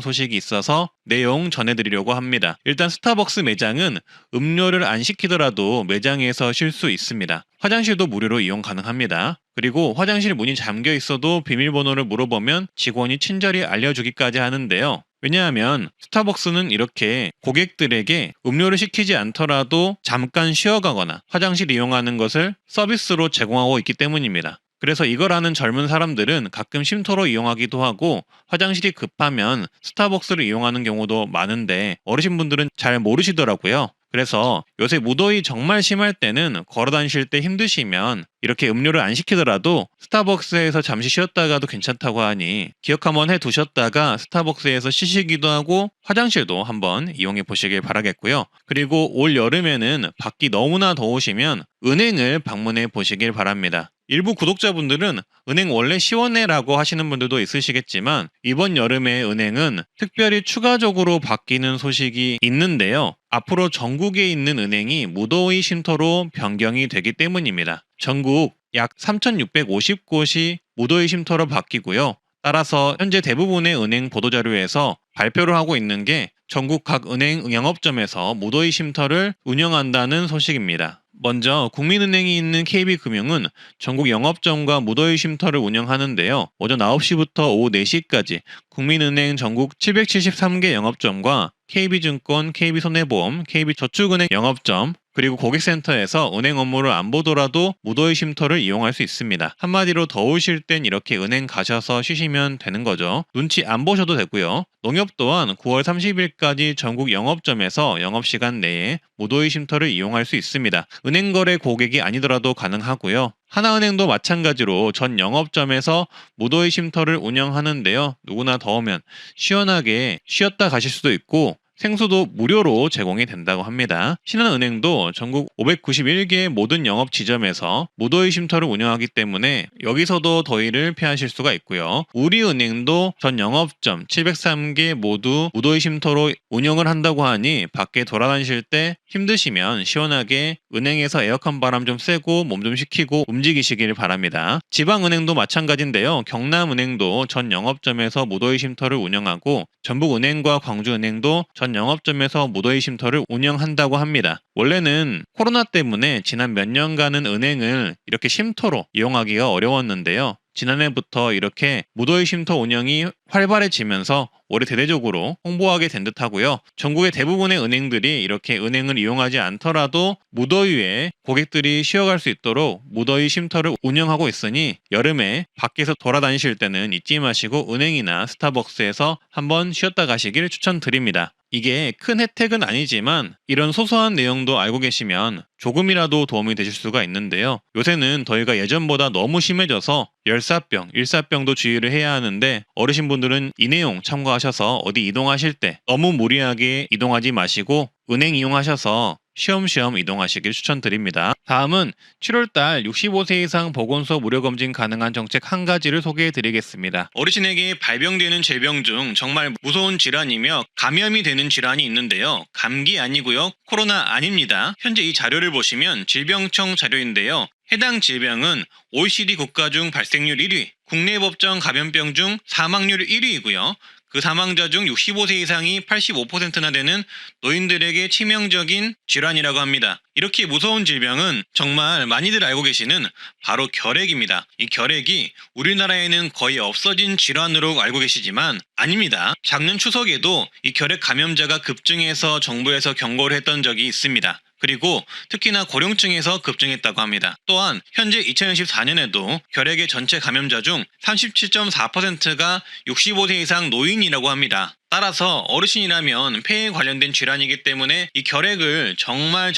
소식이 있어서 내용 전해드리려고 합니다. 일단 스타벅스 매장은 음료를 안 시키더라도 매장에서 쉴 수 있습니다. 화장실도 무료로 이용 가능합니다. 그리고 화장실 문이 잠겨 있어도 비밀번호를 물어보면 직원이 친절히 알려주기까지 하는데요. 왜냐하면 스타벅스는 이렇게 고객들에게 음료를 시키지 않더라도 잠깐 쉬어가거나 화장실 이용하는 것을 서비스로 제공하고 있기 때문입니다. 그래서 이걸 아는 젊은 사람들은 가끔 쉼터로 이용하기도 하고 화장실이 급하면 스타벅스를 이용하는 경우도 많은데 어르신분들은 잘 모르시더라고요. 그래서 요새 무더위 정말 심할 때는 걸어 다니실 때 힘드시면 이렇게 음료를 안 시키더라도 스타벅스에서 잠시 쉬었다가도 괜찮다고 하니 기억 한번 해 두셨다가 스타벅스에서 쉬시기도 하고 화장실도 한번 이용해 보시길 바라겠고요. 그리고 올 여름에는 밖이 너무나 더우시면 은행을 방문해 보시길 바랍니다. 일부 구독자분들은 은행 원래 시원해라고 하시는 분들도 있으시겠지만 이번 여름에 은행은 특별히 추가적으로 바뀌는 소식이 있는데요. 앞으로 전국에 있는 은행이 무더위 쉼터로 변경이 되기 때문입니다. 전국 약 3,650곳이 무더위 쉼터로 바뀌고요. 따라서 현재 대부분의 은행 보도자료에서 발표를 하고 있는 게 전국 각 은행 영업점에서 무더위 쉼터를 운영한다는 소식입니다. 먼저 국민은행이 있는 KB금융은 전국 영업점과 무더위 쉼터를 운영하는데요. 오전 9시부터 오후 4시까지 국민은행 전국 773개 영업점과 KB증권, KB손해보험, KB저축은행 영업점, 그리고 고객센터에서 은행 업무를 안 보더라도 무더위 쉼터를 이용할 수 있습니다. 한마디로 더우실 땐 이렇게 은행 가셔서 쉬시면 되는 거죠. 눈치 안 보셔도 되고요. 농협 또한 9월 30일까지 전국 영업점에서 영업시간 내에 무더위 쉼터를 이용할 수 있습니다. 은행 거래 고객이 아니더라도 가능하고요. 하나은행도 마찬가지로 전 영업점에서 무더위 쉼터를 운영하는데요. 누구나 더우면 시원하게 쉬었다 가실 수도 있고 생수도 무료로 제공이 된다고 합니다. 신한은행도 전국 591개의 모든 영업 지점에서 무더위 쉼터를 운영하기 때문에 여기서도 더위를 피하실 수가 있고요. 우리은행도 전 영업점 703개 모두 무더위 쉼터로 운영을 한다고 하니 밖에 돌아다니실 때 힘드시면 시원하게 은행에서 에어컨 바람 좀 쐬고 몸 좀 식히고 움직이시길 바랍니다. 지방은행도 마찬가지인데요. 경남은행도 전 영업점에서 무더위 쉼터를 운영하고 전북은행과 광주은행도 전 영업점에서 무더위 쉼터를 운영한다고 합니다. 원래는 코로나 때문에 지난 몇 년간은 은행을 이렇게 쉼터로 이용하기가 어려웠는데요. 지난해부터 이렇게 무더위 쉼터 운영이 활발해지면서 올해 대대적으로 홍보하게 된 듯하고요. 전국의 대부분의 은행들이 이렇게 은행을 이용하지 않더라도 무더위에 고객들이 쉬어갈 수 있도록 무더위 쉼터를 운영하고 있으니 여름에 밖에서 돌아다니실 때는 잊지 마시고 은행이나 스타벅스에서 한번 쉬었다 가시길 추천드립니다. 이게 큰 혜택은 아니지만 이런 소소한 내용도 알고 계시면 조금이라도 도움이 되실 수가 있는데요. 요새는 더위가 예전보다 너무 심해져서 열사병, 일사병도 주의를 해야 하는데 어르신분들은 이 내용 참고하셔서 어디 이동하실 때 너무 무리하게 이동하지 마시고 은행 이용하셔서 쉬엄쉬엄 이동하시길 추천드립니다. 다음은 7월달 65세 이상 보건소 무료검진 가능한 정책 한 가지를 소개해드리겠습니다. 어르신에게 발병되는 질병 중 정말 무서운 질환이며 감염이 되는 질환이 있는데요. 감기 아니고요. 코로나 아닙니다. 현재 이 자료를 보시면 질병청 자료인데요. 해당 질병은 OECD 국가 중 발생률 1위, 국내 법정 감염병 중 사망률 1위이고요. 그 사망자 중 65세 이상이 85%나 되는 노인들에게 치명적인 질환이라고 합니다. 이렇게 무서운 질병은 정말 많이들 알고 계시는 바로 결핵입니다. 이 결핵이 우리나라에는 거의 없어진 질환으로 알고 계시지만 아닙니다. 작년 추석에도 이 결핵 감염자가 급증해서 정부에서 경고를 했던 적이 있습니다. 그리고 특히나 고령층에서 급증했다고 합니다. 또한 현재 2014년에도 결핵의 전체 감염자 중 37.4%가 65세 이상 노인이라고 합니다. 따라서 어르신이라면 폐에 관련된 질환이기 때문에 이 결핵을 정말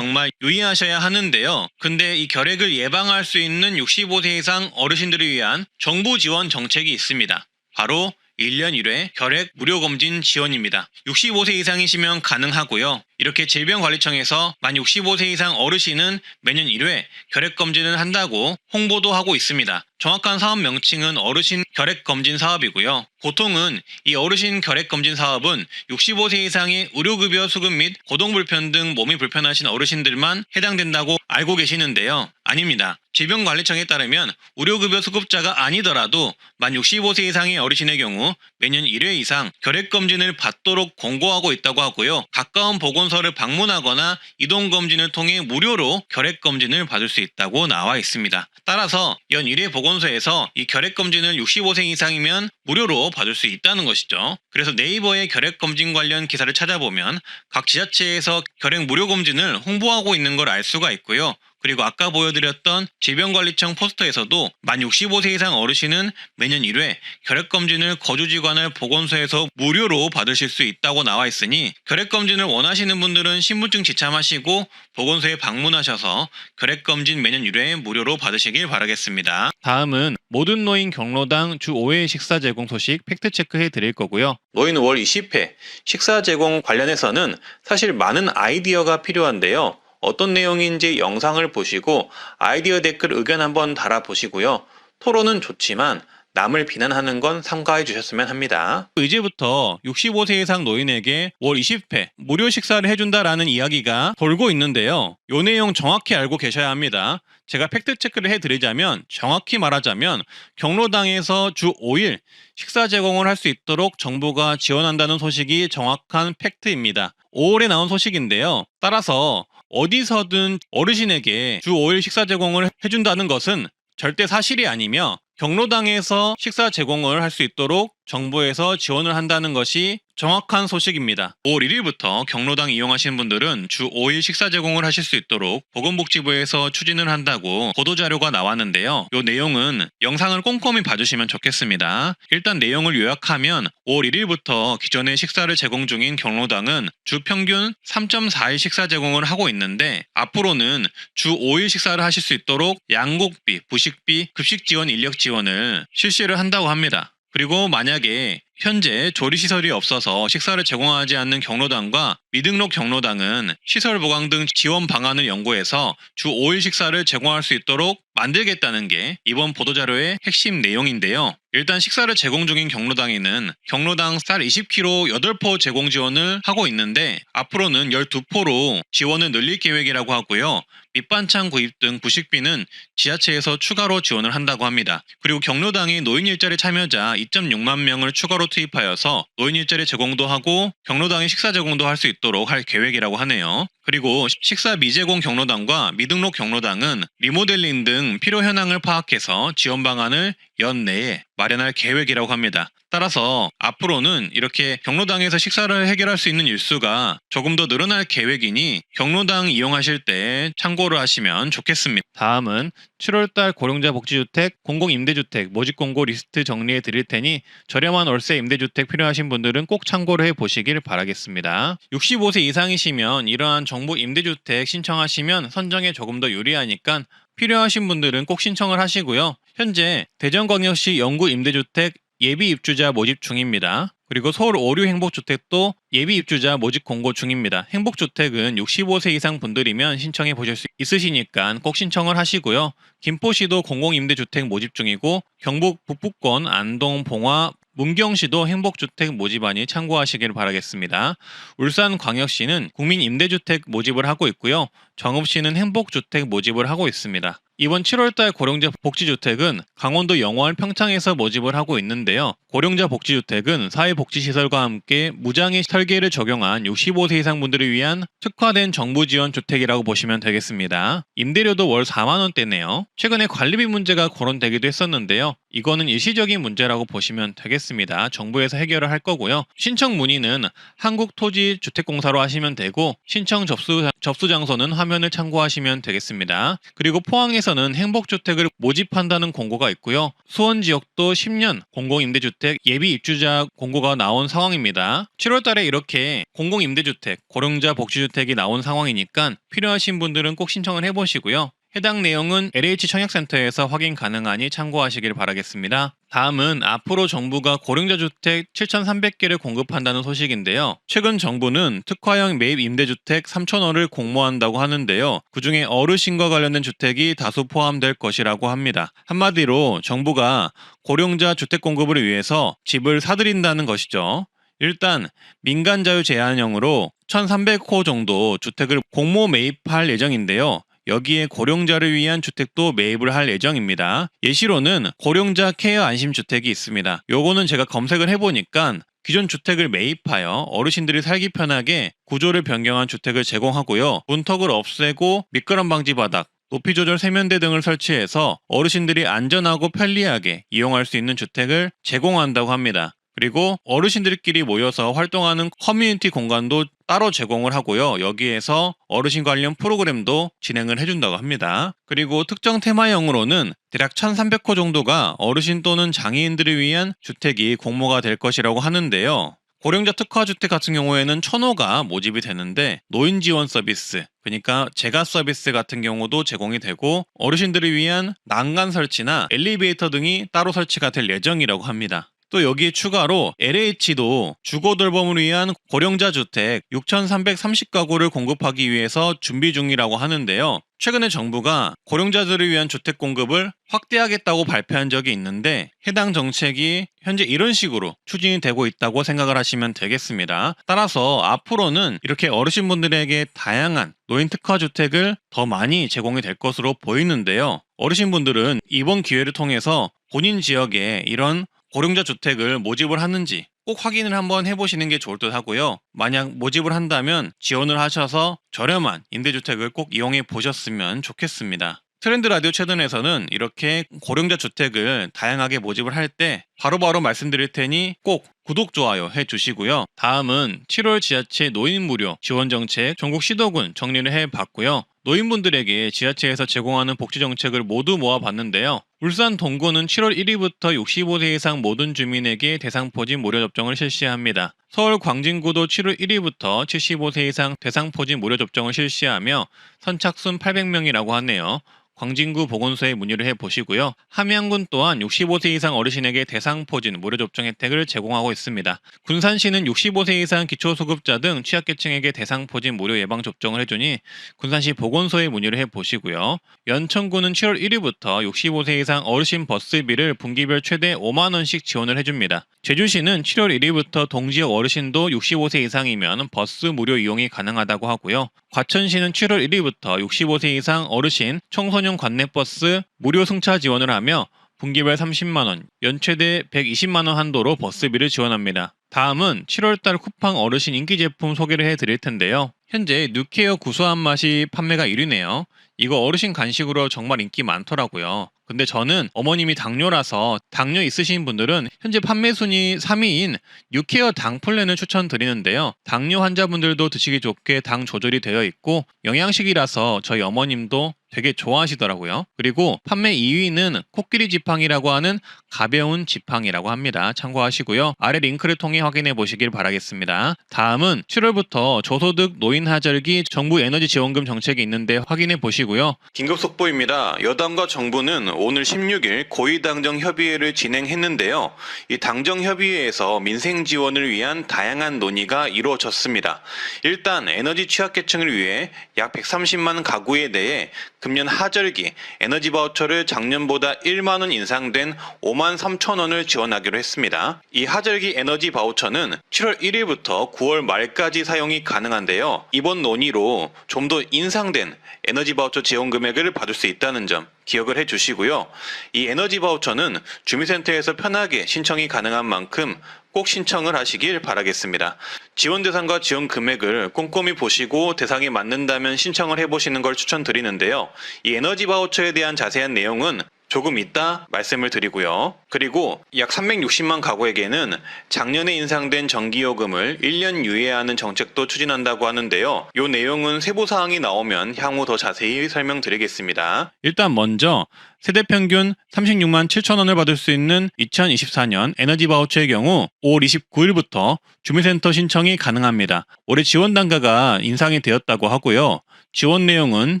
유의하셔야 하는데요. 근데 이 결핵을 예방할 수 있는 65세 이상 어르신들을 위한 정부 지원 정책이 있습니다. 바로 1년 1회 결핵 무료검진 지원입니다. 65세 이상이시면 가능하고요. 이렇게 질병관리청에서 만 65세 이상 어르신은 매년 1회 결핵검진을 한다고 홍보도 하고 있습니다. 정확한 사업 명칭은 어르신 결핵검진 사업이고요. 보통은 이 어르신 결핵검진 사업은 65세 이상의 의료급여 수급 및 고동불편 등 몸이 불편하신 어르신들만 해당된다고 알고 계시는데요. 아닙니다. 질병관리청에 따르면 의료급여 수급자가 아니더라도 만 65세 이상의 어르신의 경우 매년 1회 이상 결핵검진을 받도록 권고하고 있다고 하고요. 가까운 보건소를 방문하거나 이동검진을 통해 무료로 결핵검진을 받을 수 있다고 나와 있습니다. 따라서 연 1회 보건소에서 이 결핵검진을 65세 이상이면 무료로 받을 수 있다는 것이죠. 그래서 네이버에 결핵검진 관련 기사를 찾아보면 각 지자체에서 결핵 무료검진을 홍보하고 있는 걸 알 수가 있고요. 그리고 아까 보여드렸던 질병관리청 포스터에서도 만 65세 이상 어르신은 매년 1회 결핵검진을 거주지관을 보건소에서 무료로 받으실 수 있다고 나와 있으니 결핵검진을 원하시는 분들은 신분증 지참하시고 보건소에 방문하셔서 결핵검진 매년 1회 무료로 받으시길 바라겠습니다. 다음은 모든 노인 경로당 주 5회 식사 제공 소식 팩트체크해 드릴 거고요. 노인 월 20회 식사 제공 관련해서는 사실 많은 아이디어가 필요한데요. 어떤 내용인지 영상을 보시고 아이디어 댓글 의견 한번 달아보시고요. 토론은 좋지만 남을 비난하는 건 삼가해 주셨으면 합니다. 이제부터 65세 이상 노인에게 월 20회 무료 식사를 해준다라는 이야기가 돌고 있는데요. 이 내용 정확히 알고 계셔야 합니다. 제가 팩트체크를 해드리자면 정확히 말하자면 경로당에서 주 5일 식사 제공을 할 수 있도록 정부가 지원한다는 소식이 정확한 팩트입니다. 5월에 나온 소식인데요. 따라서 어디서든 어르신에게 주 5일 식사 제공을 해준다는 것은 절대 사실이 아니며 경로당에서 식사 제공을 할 수 있도록 정부에서 지원을 한다는 것이 정확한 소식입니다. 5월 1일부터 경로당 이용하시는 분들은 주 5일 식사 제공을 하실 수 있도록 보건복지부에서 추진을 한다고 보도자료가 나왔는데요. 이 내용은 영상을 꼼꼼히 봐주시면 좋겠습니다. 일단 내용을 요약하면 5월 1일부터 기존에 식사를 제공 중인 경로당은 주 평균 3.4일 식사 제공을 하고 있는데 앞으로는 주 5일 식사를 하실 수 있도록 양곡비, 부식비, 급식 지원, 인력 지원을 실시를 한다고 합니다. 그리고 만약에 현재 조리시설이 없어서 식사를 제공하지 않는 경로당과 미등록 경로당은 시설 보강 등 지원 방안을 연구해서 주 5일 식사를 제공할 수 있도록 만들겠다는 게 이번 보도자료의 핵심 내용인데요. 일단 식사를 제공 중인 경로당에는 경로당 쌀 20kg 8포 제공 지원을 하고 있는데 앞으로는 12포로 지원을 늘릴 계획이라고 하고요. 밑반찬 구입 등 부식비는 지자체에서 추가로 지원을 한다고 합니다. 그리고 경로당이 노인 일자리 참여자 2.6만 명을 추가로 투입하여서 노인 일자리 제공도 하고 경로당의 식사 제공도 할 수 있도록 할 계획이라고 하네요. 그리고 식사 미제공 경로당과 미등록 경로당은 리모델링 등 필요 현황을 파악해서 지원 방안을 연내에 마련할 계획이라고 합니다. 따라서 앞으로는 이렇게 경로당에서 식사를 해결할 수 있는 일수가 조금 더 늘어날 계획이니 경로당 이용하실 때 참고를 하시면 좋겠습니다. 다음은 7월달 고령자 복지주택, 공공임대주택 모집 공고 리스트 정리해 드릴 테니 저렴한 월세 임대주택 필요하신 분들은 꼭 참고를 해 보시길 바라겠습니다. 65세 이상이시면 이러한 정부 임대주택 신청하시면 선정에 조금 더 유리하니까 필요하신 분들은 꼭 신청을 하시고요. 현재 대전광역시 영구 임대주택 예비 입주자 모집 중입니다. 그리고 서울 5류 행복주택도 예비 입주자 모집 공고 중입니다. 행복주택은 65세 이상 분들이면 신청해 보실 수 있으시니까 꼭 신청을 하시고요. 김포시도 공공임대주택 모집 중이고 경북 북부권 안동, 봉화, 문경시도 행복주택 모집안이 참고하시길 바라겠습니다. 울산광역시는 국민임대주택 모집을 하고 있고요. 정읍시는 행복주택 모집을 하고 있습니다. 이번 7월달 고령자 복지주택은 강원도 영월 평창에서 모집을 하고 있는데요. 고령자 복지주택은 사회복지시설과 함께 무장애 설계를 적용한 65세 이상 분들을 위한 특화된 정부 지원 주택이라고 보시면 되겠습니다. 임대료도 월 4만원대네요. 최근에 관리비 문제가 거론되기도 했었는데요. 이거는 일시적인 문제라고 보시면 되겠습니다. 정부에서 해결을 할 거고요. 신청 문의는 한국토지주택공사로 하시면 되고 신청 접수 장소는 화면을 참고하시면 되겠습니다. 그리고 포항에서는 행복주택을 모집한다는 공고가 있고요. 수원 지역도 10년 공공임대주택 예비 입주자 공고가 나온 상황입니다. 7월 달에 이렇게 공공임대주택, 고령자 복지주택이 나온 상황이니까 필요하신 분들은 꼭 신청을 해보시고요. 해당 내용은 LH 청약센터에서 확인 가능하니 참고하시길 바라겠습니다. 다음은 앞으로 정부가 고령자 주택 7,300개를 공급한다는 소식인데요. 최근 정부는 특화형 매입 임대주택 3,000호를 공모한다고 하는데요. 그중에 어르신과 관련된 주택이 다수 포함될 것이라고 합니다. 한마디로 정부가 고령자 주택 공급을 위해서 집을 사들인다는 것이죠. 일단 민간 자유 제한형으로 1,300호 정도 주택을 공모 매입할 예정인데요. 여기에 고령자를 위한 주택도 매입을 할 예정입니다. 예시로는 고령자 케어 안심주택이 있습니다. 요거는 제가 검색을 해보니까 기존 주택을 매입하여 어르신들이 살기 편하게 구조를 변경한 주택을 제공하고요. 문턱을 없애고 미끄럼 방지 바닥, 높이 조절 세면대 등을 설치해서 어르신들이 안전하고 편리하게 이용할 수 있는 주택을 제공한다고 합니다. 그리고 어르신들끼리 모여서 활동하는 커뮤니티 공간도 따로 제공을 하고요. 여기에서 어르신 관련 프로그램도 진행을 해준다고 합니다. 그리고 특정 테마형으로는 대략 1,300호 정도가 어르신 또는 장애인들을 위한 주택이 공모가 될 것이라고 하는데요. 고령자 특화주택 같은 경우에는 1,000호가 모집이 되는데 노인 지원 서비스, 그러니까 재가 서비스 같은 경우도 제공이 되고 어르신들을 위한 난간 설치나 엘리베이터 등이 따로 설치가 될 예정이라고 합니다. 또 여기에 추가로 LH도 주거 돌봄을 위한 고령자 주택 6,330가구를 공급하기 위해서 준비 중이라고 하는데요. 최근에 정부가 고령자들을 위한 주택 공급을 확대하겠다고 발표한 적이 있는데 해당 정책이 현재 이런 식으로 추진이 되고 있다고 생각을 하시면 되겠습니다. 따라서 앞으로는 이렇게 어르신분들에게 다양한 노인 특화 주택을 더 많이 제공이 될 것으로 보이는데요. 어르신분들은 이번 기회를 통해서 본인 지역에 이런 고령자 주택을 모집을 하는지 꼭 확인을 한번 해보시는 게 좋을 듯 하고요. 만약 모집을 한다면 지원을 하셔서 저렴한 임대주택을 꼭 이용해 보셨으면 좋겠습니다. 트렌드 라디오 채널에서는 이렇게 고령자 주택을 다양하게 모집을 할 때 바로바로 말씀드릴 테니 꼭 구독, 좋아요 해주시고요. 다음은 7월 지자체 노인 무료 지원 정책 전국 시도군 정리를 해봤고요. 노인분들에게 지자체에서 제공하는 복지 정책을 모두 모아봤는데요. 울산 동구는 7월 1일부터 65세 이상 모든 주민에게 대상포진 무료 접종을 실시합니다. 서울 광진구도 7월 1일부터 75세 이상 대상포진 무료 접종을 실시하며 선착순 800명이라고 하네요. 광진구 보건소에 문의를 해보시고요. 함양군 또한 65세 이상 어르신에게 대상포진 무료 접종 혜택을 제공하고 있습니다. 군산시는 65세 이상 기초수급자 등 취약계층에게 대상포진 무료 예방접종을 해주니 군산시 보건소에 문의를 해보시고요. 연천구는 7월 1일부터 65세 이상 어르신 버스비를 분기별 최대 5만원씩 지원을 해줍니다. 제주시는 7월 1일부터 동지역 어르신도 65세 이상이면 버스 무료 이용이 가능하다고 하고요. 과천시는 7월 1일부터 65세 이상 어르신 청소년 관내버스 무료 승차 지원을 하며 분기별 30만원, 연최대 120만원 한도로 버스비를 지원합니다. 다음은 7월달 쿠팡 어르신 인기 제품 소개를 해드릴 텐데요. 현재 뉴케어 구수한 맛이 판매가 1위네요. 이거 어르신 간식으로 정말 인기 많더라고요. 근데 저는 어머님이 당뇨라서 당뇨 있으신 분들은 현재 판매 순위 3위인 뉴케어 당 플랜을 추천드리는데요. 당뇨 환자분들도 드시기 좋게 당 조절이 되어 있고 영양식이라서 저희 어머님도 되게 좋아하시더라고요. 그리고 판매 2위는 코끼리 지팡이라고 하는 가벼운 지팡이라고 합니다. 참고하시고요. 아래 링크를 통해 확인해 보시길 바라겠습니다. 다음은 7월부터 저소득 노인 하절기 정부 에너지 지원금 정책이 있는데 확인해 보시고요. 긴급 속보입니다. 여당과 정부는 오늘 16일 고위당정 협의회를 진행했는데요. 이 당정 협의회에서 민생 지원을 위한 다양한 논의가 이루어졌습니다. 일단 에너지 취약계층을 위해 약 130만 가구에 대해 금년 하절기 에너지 바우처를 작년보다 1만 원 인상된 5만 3천 원을 지원하기로 했습니다. 이 하절기 에너지 바우처는 7월 1일부터 9월 말까지 사용이 가능한데요. 이번 논의로 좀 더 인상된 에너지 바우처 지원 금액을 받을 수 있다는 점 기억을 해주시고요. 이 에너지 바우처는 주민센터에서 편하게 신청이 가능한 만큼 꼭 신청을 하시길 바라겠습니다. 지원 대상과 지원 금액을 꼼꼼히 보시고 대상이 맞는다면 신청을 해보시는 걸 추천드리는데요. 이 에너지 바우처에 대한 자세한 내용은 조금 이따 말씀을 드리고요. 그리고 약 360만 가구에게는 작년에 인상된 전기요금을 1년 유예하는 정책도 추진한다고 하는데요. 이 내용은 세부사항이 나오면 향후 더 자세히 설명드리겠습니다. 일단 먼저 세대 평균 36만 7천 원을 받을 수 있는 2024년 에너지 바우처의 경우 5월 29일부터 주민센터 신청이 가능합니다. 올해 지원 단가가 인상이 되었다고 하고요. 지원 내용은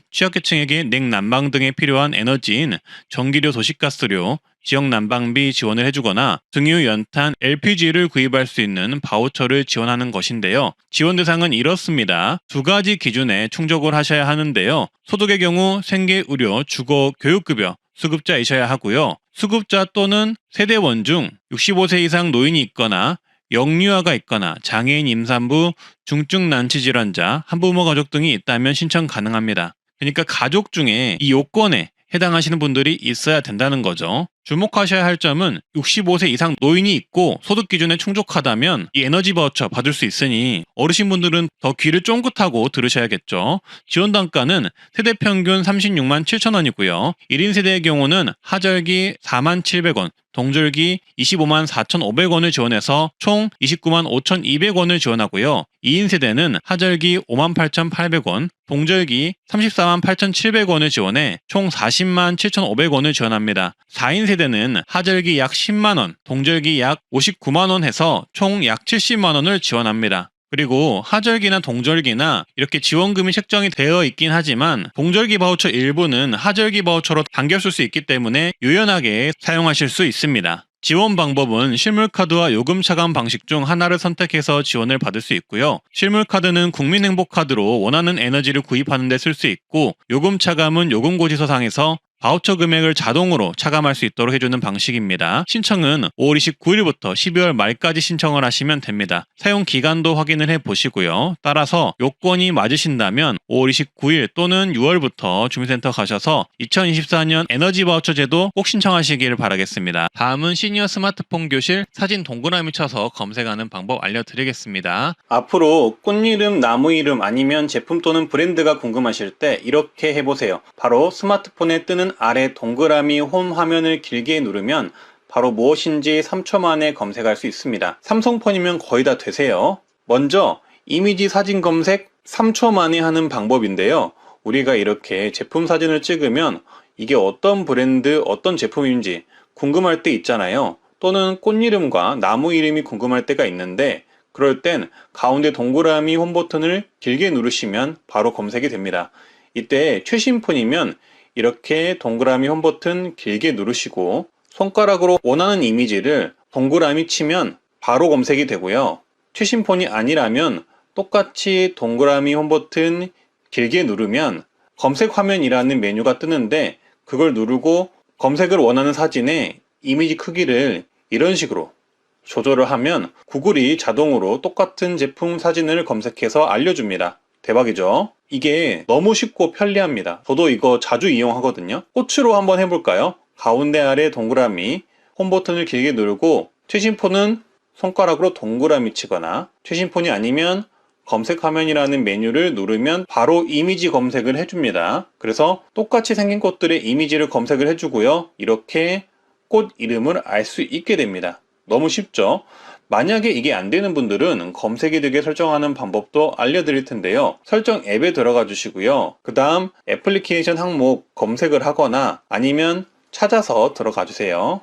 취약계층에게 냉난방 등에 필요한 에너지인 전기료, 도시가스료, 지역 난방비 지원을 해주거나 등유, 연탄, LPG를 구입할 수 있는 바우처를 지원하는 것인데요. 지원 대상은 이렇습니다. 두 가지 기준에 충족을 하셔야 하는데요. 소득의 경우 생계, 의료, 주거, 교육급여, 수급자이셔야 하고요. 수급자 또는 세대원 중 65세 이상 노인이 있거나 영유아가 있거나 장애인, 임산부, 중증 난치질환자, 한부모 가족 등이 있다면 신청 가능합니다. 그러니까 가족 중에 이 요건에 해당하시는 분들이 있어야 된다는 거죠. 주목하셔야 할 점은 65세 이상 노인이 있고 소득 기준에 충족하다면 이 에너지 바우처 받을 수 있으니 어르신분들은 더 귀를 쫑긋하고 들으셔야겠죠. 지원 단가는 세대 평균 36만 7천 원이고요. 1인 세대의 경우는 하절기 4만 700원, 동절기 25만 4,500원을 지원해서 총 29만 5,200원을 지원하고요. 2인 세대는 하절기 5만 8,800원, 동절기 34만 8,700원을 지원해 총 40만 7,500원을 지원합니다. 4인 세대는 하절기 약 10만원, 동절기 약 59만원 해서 총 약 70만원을 지원합니다. 그리고 하절기나 동절기나 이렇게 지원금이 책정이 되어 있긴 하지만 동절기 바우처 일부는 하절기 바우처로 당겨 쓸 수 있기 때문에 유연하게 사용하실 수 있습니다. 지원 방법은 실물카드와 요금 차감 방식 중 하나를 선택해서 지원을 받을 수 있고요. 실물카드는 국민행복카드로 원하는 에너지를 구입하는 데 쓸 수 있고 요금 차감은 요금고지서상에서 바우처 금액을 자동으로 차감할 수 있도록 해주는 방식입니다. 신청은 5월 29일부터 12월 말까지 신청을 하시면 됩니다. 사용 기간도 확인을 해보시고요. 따라서 요건이 맞으신다면 5월 29일 또는 6월부터 주민센터 가셔서 2024년 에너지 바우처 제도 꼭 신청하시길 바라겠습니다. 다음은 시니어 스마트폰 교실 사진 동그라미 쳐서 검색하는 방법 알려드리겠습니다. 앞으로 꽃 이름, 나무 이름 아니면 제품 또는 브랜드가 궁금하실 때 이렇게 해보세요. 바로 스마트폰에 뜨는 아래 동그라미 홈 화면을 길게 누르면 바로 무엇인지 3초 만에 검색할 수 있습니다. 삼성폰이면 거의 다 되세요. 먼저 이미지 사진 검색 3초 만에 하는 방법인데요. 우리가 이렇게 제품 사진을 찍으면 이게 어떤 브랜드, 어떤 제품인지 궁금할 때 있잖아요. 또는 꽃 이름과 나무 이름이 궁금할 때가 있는데 그럴 땐 가운데 동그라미 홈 버튼을 길게 누르시면 바로 검색이 됩니다. 이때 최신 폰이면 이렇게 동그라미 홈 버튼 길게 누르시고 손가락으로 원하는 이미지를 동그라미 치면 바로 검색이 되고요. 최신 폰이 아니라면 똑같이 동그라미 홈 버튼 길게 누르면 검색 화면이라는 메뉴가 뜨는데 그걸 누르고 검색을 원하는 사진의 이미지 크기를 이런 식으로 조절을 하면 구글이 자동으로 똑같은 제품 사진을 검색해서 알려줍니다. 대박이죠? 이게 너무 쉽고 편리합니다. 저도 이거 자주 이용하거든요. 꽃으로 한번 해볼까요? 가운데 아래 동그라미 홈 버튼을 길게 누르고 최신 폰은 손가락으로 동그라미 치거나 최신 폰이 아니면 검색 화면이라는 메뉴를 누르면 바로 이미지 검색을 해줍니다. 그래서 똑같이 생긴 꽃들의 이미지를 검색을 해주고요. 이렇게 꽃 이름을 알 수 있게 됩니다. 너무 쉽죠? 만약에 이게 안 되는 분들은 검색이 되게 설정하는 방법도 알려드릴 텐데요. 설정 앱에 들어가 주시고요. 그 다음 애플리케이션 항목 검색을 하거나 아니면 찾아서 들어가 주세요.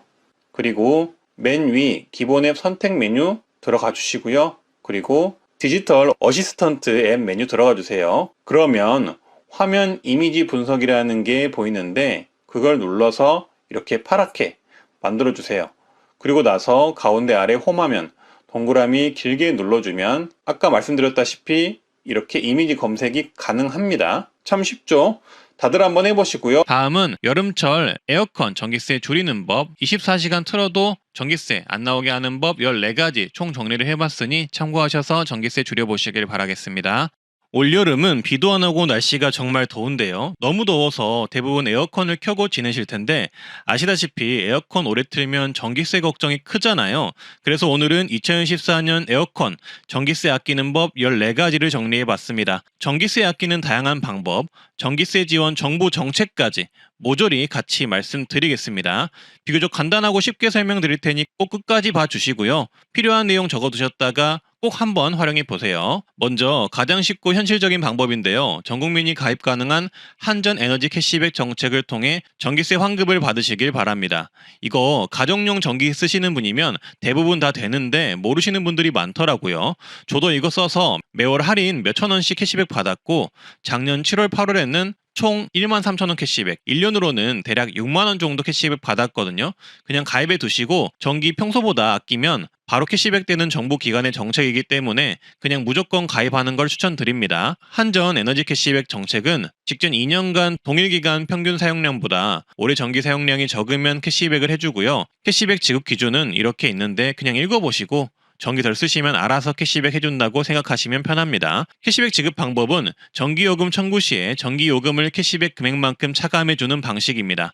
그리고 맨 위 기본 앱 선택 메뉴 들어가 주시고요. 그리고 디지털 어시스턴트 앱 메뉴 들어가 주세요. 그러면 화면 이미지 분석이라는 게 보이는데 그걸 눌러서 이렇게 파랗게 만들어 주세요. 그리고 나서 가운데 아래 홈화면 동그라미 길게 눌러주면 아까 말씀드렸다시피 이렇게 이미지 검색이 가능합니다. 참 쉽죠? 다들 한번 해보시고요. 다음은 여름철 에어컨 전기세 줄이는 법, 24시간 틀어도 전기세 안 나오게 하는 법 14가지 총 정리를 해봤으니 참고하셔서 전기세 줄여보시길 바라겠습니다. 올여름은 비도 안 오고 날씨가 정말 더운데요. 너무 더워서 대부분 에어컨을 켜고 지내실 텐데 아시다시피 에어컨 오래 틀면 전기세 걱정이 크잖아요. 그래서 오늘은 2014년 에어컨 전기세 아끼는 법 14가지를 정리해봤습니다. 전기세 아끼는 다양한 방법, 전기세 지원 정부 정책까지 모조리 같이 말씀드리겠습니다. 비교적 간단하고 쉽게 설명드릴 테니 꼭 끝까지 봐주시고요. 필요한 내용 적어두셨다가 꼭 한번 활용해 보세요. 먼저 가장 쉽고 현실적인 방법인데요. 전 국민이 가입 가능한 한전 에너지 캐시백 정책을 통해 전기세 환급을 받으시길 바랍니다. 이거 가정용 전기 쓰시는 분이면 대부분 다 되는데 모르시는 분들이 많더라고요. 저도 이거 써서 매월 할인 몇천 원씩 캐시백 받았고 작년 7월 8월에는 총 13,000원 캐시백, 1년으로는 대략 6만원 정도 캐시백 받았거든요. 그냥 가입해 두시고 전기 평소보다 아끼면 바로 캐시백 되는 정부 기관의 정책이기 때문에 그냥 무조건 가입하는 걸 추천드립니다. 한전 에너지 캐시백 정책은 직전 2년간 동일 기간 평균 사용량보다 올해 전기 사용량이 적으면 캐시백을 해주고요. 캐시백 지급 기준은 이렇게 있는데 그냥 읽어보시고 전기 덜 쓰시면 알아서 캐시백 해준다고 생각하시면 편합니다. 캐시백 지급 방법은 전기요금 청구 시에 전기요금을 캐시백 금액만큼 차감해주는 방식입니다.